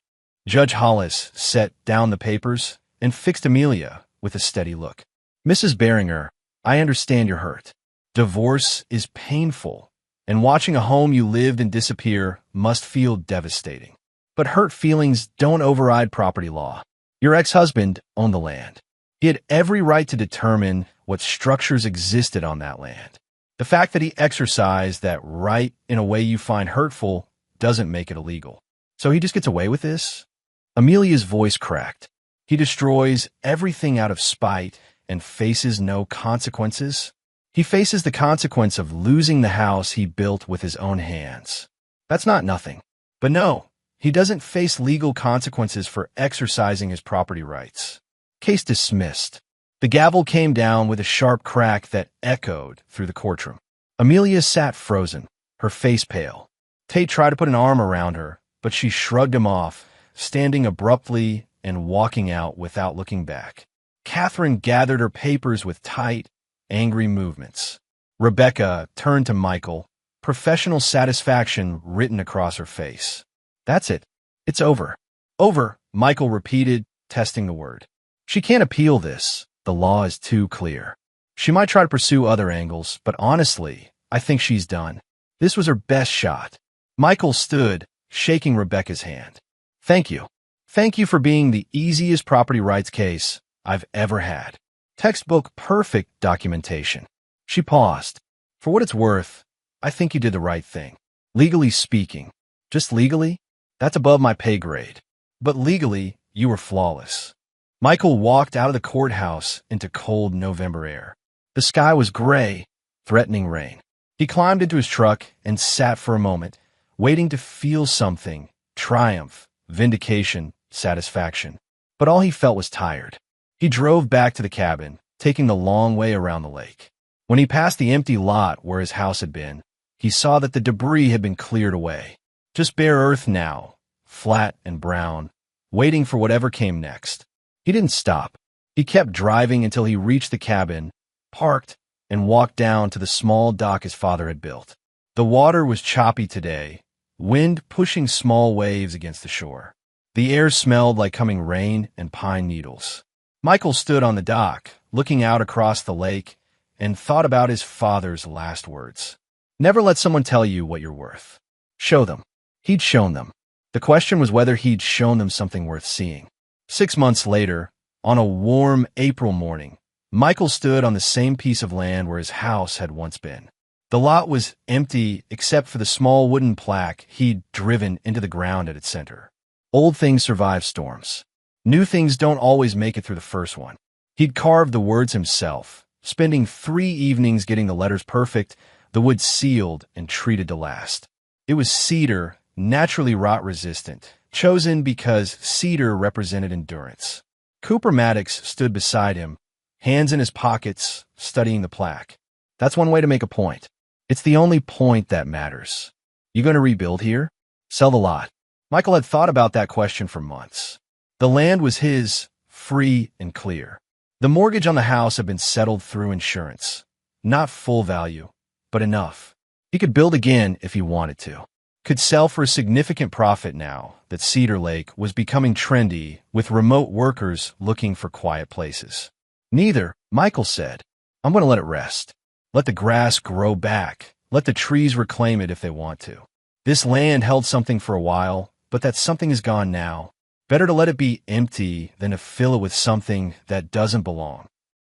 Judge Hollis set down the papers and fixed Amelia with a steady look. Mrs. Beringer, I understand you're hurt. Divorce is painful, and watching a home you lived in disappear must feel devastating. But hurt feelings don't override property law. Your ex-husband owned the land. He had every right to determine what structures existed on that land. The fact that he exercised that right in a way you find hurtful doesn't make it illegal. So he just gets away with this? Amelia's voice cracked. He destroys everything out of spite and faces no consequences? He faces the consequence of losing the house he built with his own hands. That's not nothing. But no, he doesn't face legal consequences for exercising his property rights. Case dismissed. The gavel came down with a sharp crack that echoed through the courtroom. Amelia sat frozen, her face pale. Tate tried to put an arm around her, but she shrugged him off, standing abruptly and walking out without looking back. Catherine gathered her papers with tight, angry movements. Rebecca turned to Michael, professional satisfaction written across her face. That's it. It's over. Over, Michael repeated, testing the word. She can't appeal this. The law is too clear. She might try to pursue other angles, but honestly, I think she's done. This was her best shot. Michael stood, shaking Rebecca's hand. Thank you. Thank you for being the easiest property rights case I've ever had. Textbook perfect documentation. She paused. For what it's worth, I think you did the right thing. Legally speaking. Just legally? That's above my pay grade. But legally, you were flawless. Michael walked out of the courthouse into cold November air. The sky was gray, threatening rain. He climbed into his truck and sat for a moment, waiting to feel something, triumph, vindication, satisfaction. But all he felt was tired. He drove back to the cabin, taking the long way around the lake. When he passed the empty lot where his house had been, he saw that the debris had been cleared away. Just bare earth now, flat and brown, waiting for whatever came next. He didn't stop. He kept driving until he reached the cabin, parked, and walked down to the small dock his father had built. The water was choppy today, wind pushing small waves against the shore. The air smelled like coming rain and pine needles. Michael stood on the dock, looking out across the lake, and thought about his father's last words. Never let someone tell you what you're worth. Show them. He'd shown them. The question was whether he'd shown them something worth seeing. 6 months later, on a warm April morning, Michael stood on the same piece of land where his house had once been. The lot was empty except for the small wooden plaque he'd driven into the ground at its center. Old things survive storms. New things don't always make it through the first one. He'd carved the words himself, spending 3 evenings getting the letters perfect, the wood sealed and treated to last. It was cedar, naturally rot-resistant, chosen because cedar represented endurance. Cooper Maddox stood beside him, hands in his pockets, studying the plaque. That's one way to make a point. It's the only point that matters. You going to rebuild here? Sell the lot? Michael had thought about that question for months. The land was his, free and clear. The mortgage on the house had been settled through insurance. Not full value, but enough. He could build again if he wanted to. Could sell for a significant profit now that Cedar Lake was becoming trendy with remote workers looking for quiet places. Neither, Michael said. I'm going to let it rest. Let the grass grow back. Let the trees reclaim it if they want to. This land held something for a while, but that something is gone now. Better to let it be empty than to fill it with something that doesn't belong.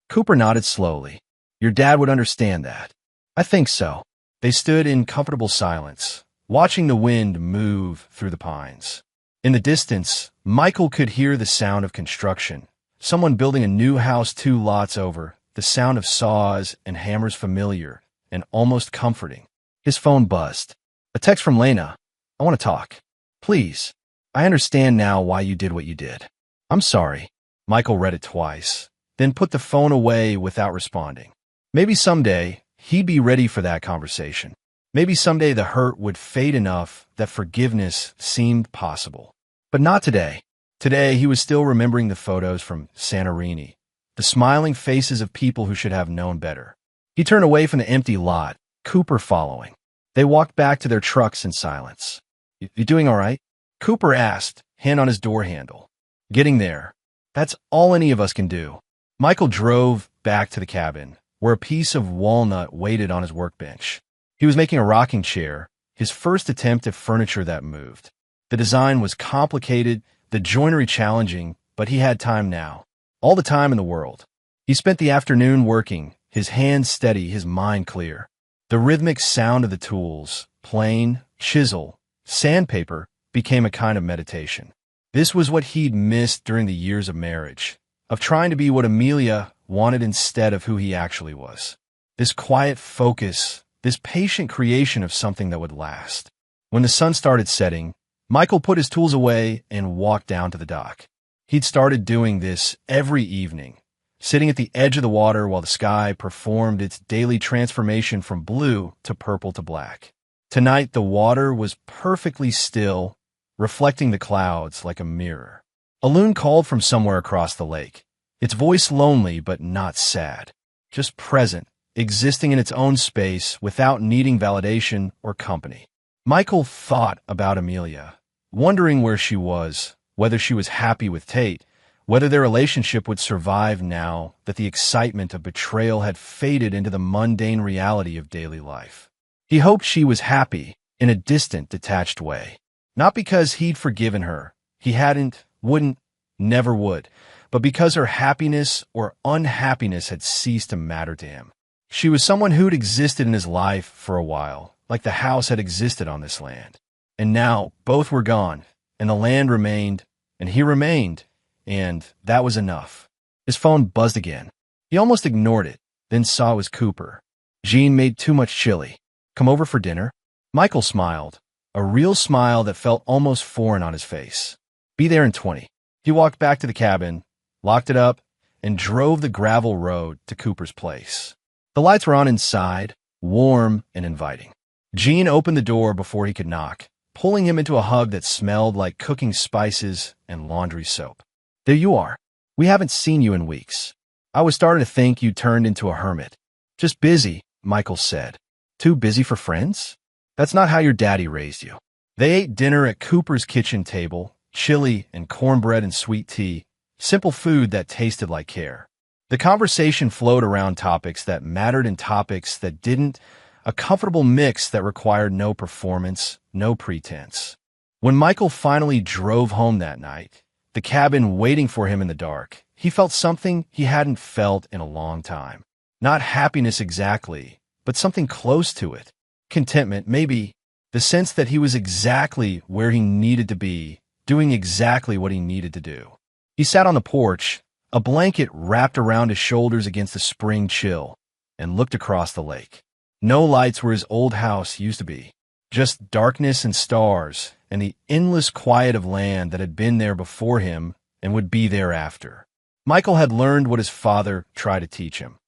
Cooper nodded slowly. Your dad would understand that. I think so. They stood in comfortable silence, watching the wind move through the pines. In the distance, Michael could hear the sound of construction. Someone building a new house 2 lots over, the sound of saws and hammers familiar and almost comforting. His phone buzzed. A text from Lena. I want to talk. Please. I understand now why you did what you did. I'm sorry. Michael read it twice, then put the phone away without responding. Maybe someday he'd be ready for that conversation. Maybe someday the hurt would fade enough that forgiveness seemed possible. But not today. Today he was still remembering the photos from Santorini, the smiling faces of people who should have known better. He turned away from the empty lot, Cooper following. They walked back to their trucks in silence. You doing all right? Cooper asked, hand on his door handle. Getting there. That's all any of us can do. Michael drove back to the cabin, where a piece of walnut waited on his workbench. He was making a rocking chair, his first attempt at furniture that moved. The design was complicated, the joinery challenging, but he had time now. All the time in the world. He spent the afternoon working, his hands steady, his mind clear. The rhythmic sound of the tools, plane, chisel, sandpaper, became a kind of meditation. This was what he'd missed during the years of marriage, of trying to be what Amelia wanted instead of who he actually was. This quiet focus, this patient creation of something that would last. When the sun started setting, Michael put his tools away and walked down to the dock. He'd started doing this every evening, sitting at the edge of the water while the sky performed its daily transformation from blue to purple to black. Tonight, the water was perfectly still, reflecting the clouds like a mirror. A loon called from somewhere across the lake, its voice lonely but not sad, just present, existing in its own space without needing validation or company. Michael thought about Amelia, wondering where she was, whether she was happy with Tate, whether their relationship would survive now that the excitement of betrayal had faded into the mundane reality of daily life. He hoped she was happy in a distant, detached way. Not because he'd forgiven her, he hadn't, wouldn't, never would, but because her happiness or unhappiness had ceased to matter to him. She was someone who'd existed in his life for a while, like the house had existed on this land. And now both were gone, and the land remained, and he remained, and that was enough. His phone buzzed again. He almost ignored it, then saw it was Cooper. Jean made too much chili. Come over for dinner? Michael smiled, a real smile that felt almost foreign on his face. Be there in 20. He walked back to the cabin, locked it up, and drove the gravel road to Cooper's place. The lights were on inside, warm and inviting. Jean opened the door before he could knock, pulling him into a hug that smelled like cooking spices and laundry soap. There you are. We haven't seen you in weeks. I was starting to think you turned into a hermit. Just busy, Michael said. Too busy for friends? That's not how your daddy raised you. They ate dinner at Cooper's kitchen table, chili and cornbread and sweet tea, simple food that tasted like care. The conversation flowed around topics that mattered and topics that didn't, a comfortable mix that required no performance, no pretense. When Michael finally drove home that night, the cabin waiting for him in the dark, he felt something he hadn't felt in a long time. Not happiness exactly, but something close to it. Contentment, maybe. The sense that he was exactly where he needed to be, doing exactly what he needed to do. He sat on the porch, a blanket wrapped around his shoulders against the spring chill, and looked across the lake. No lights where his old house used to be. Just darkness and stars, and the endless quiet of land that had been there before him and would be there after. Michael had learned what his father tried to teach him,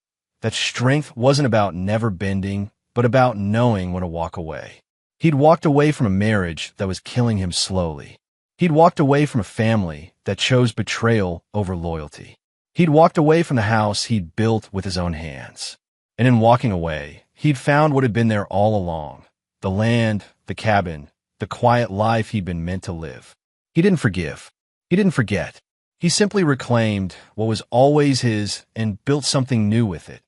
that strength wasn't about never bending, but about knowing when to walk away. He'd walked away from a marriage that was killing him slowly. He'd walked away from a family that chose betrayal over loyalty. He'd walked away from the house he'd built with his own hands. And in walking away, he'd found what had been there all along: the land, the cabin, the quiet life he'd been meant to live. He didn't forgive. He didn't forget. He simply reclaimed what was always his and built something new with it.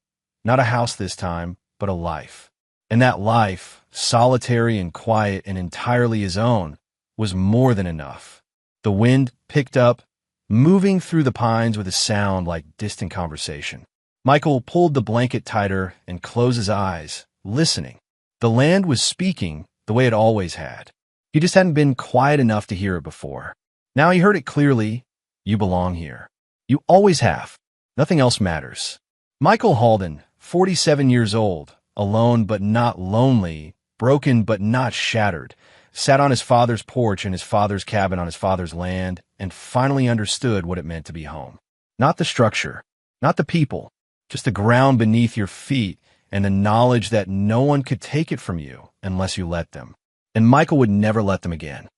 Not a house this time, but a life. And that life, solitary and quiet and entirely his own, was more than enough. The wind picked up, moving through the pines with a sound like distant conversation. Michael pulled the blanket tighter and closed his eyes, listening. The land was speaking the way it always had. He just hadn't been quiet enough to hear it before. Now he heard it clearly. You belong here. You always have. Nothing else matters. Michael Halden, 47 years old, alone but not lonely, broken but not shattered, sat on his father's porch in his father's cabin on his father's land and finally understood what it meant to be home. Not the structure, not the people, just the ground beneath your feet and the knowledge that no one could take it from you unless you let them. And Michael would never let them again.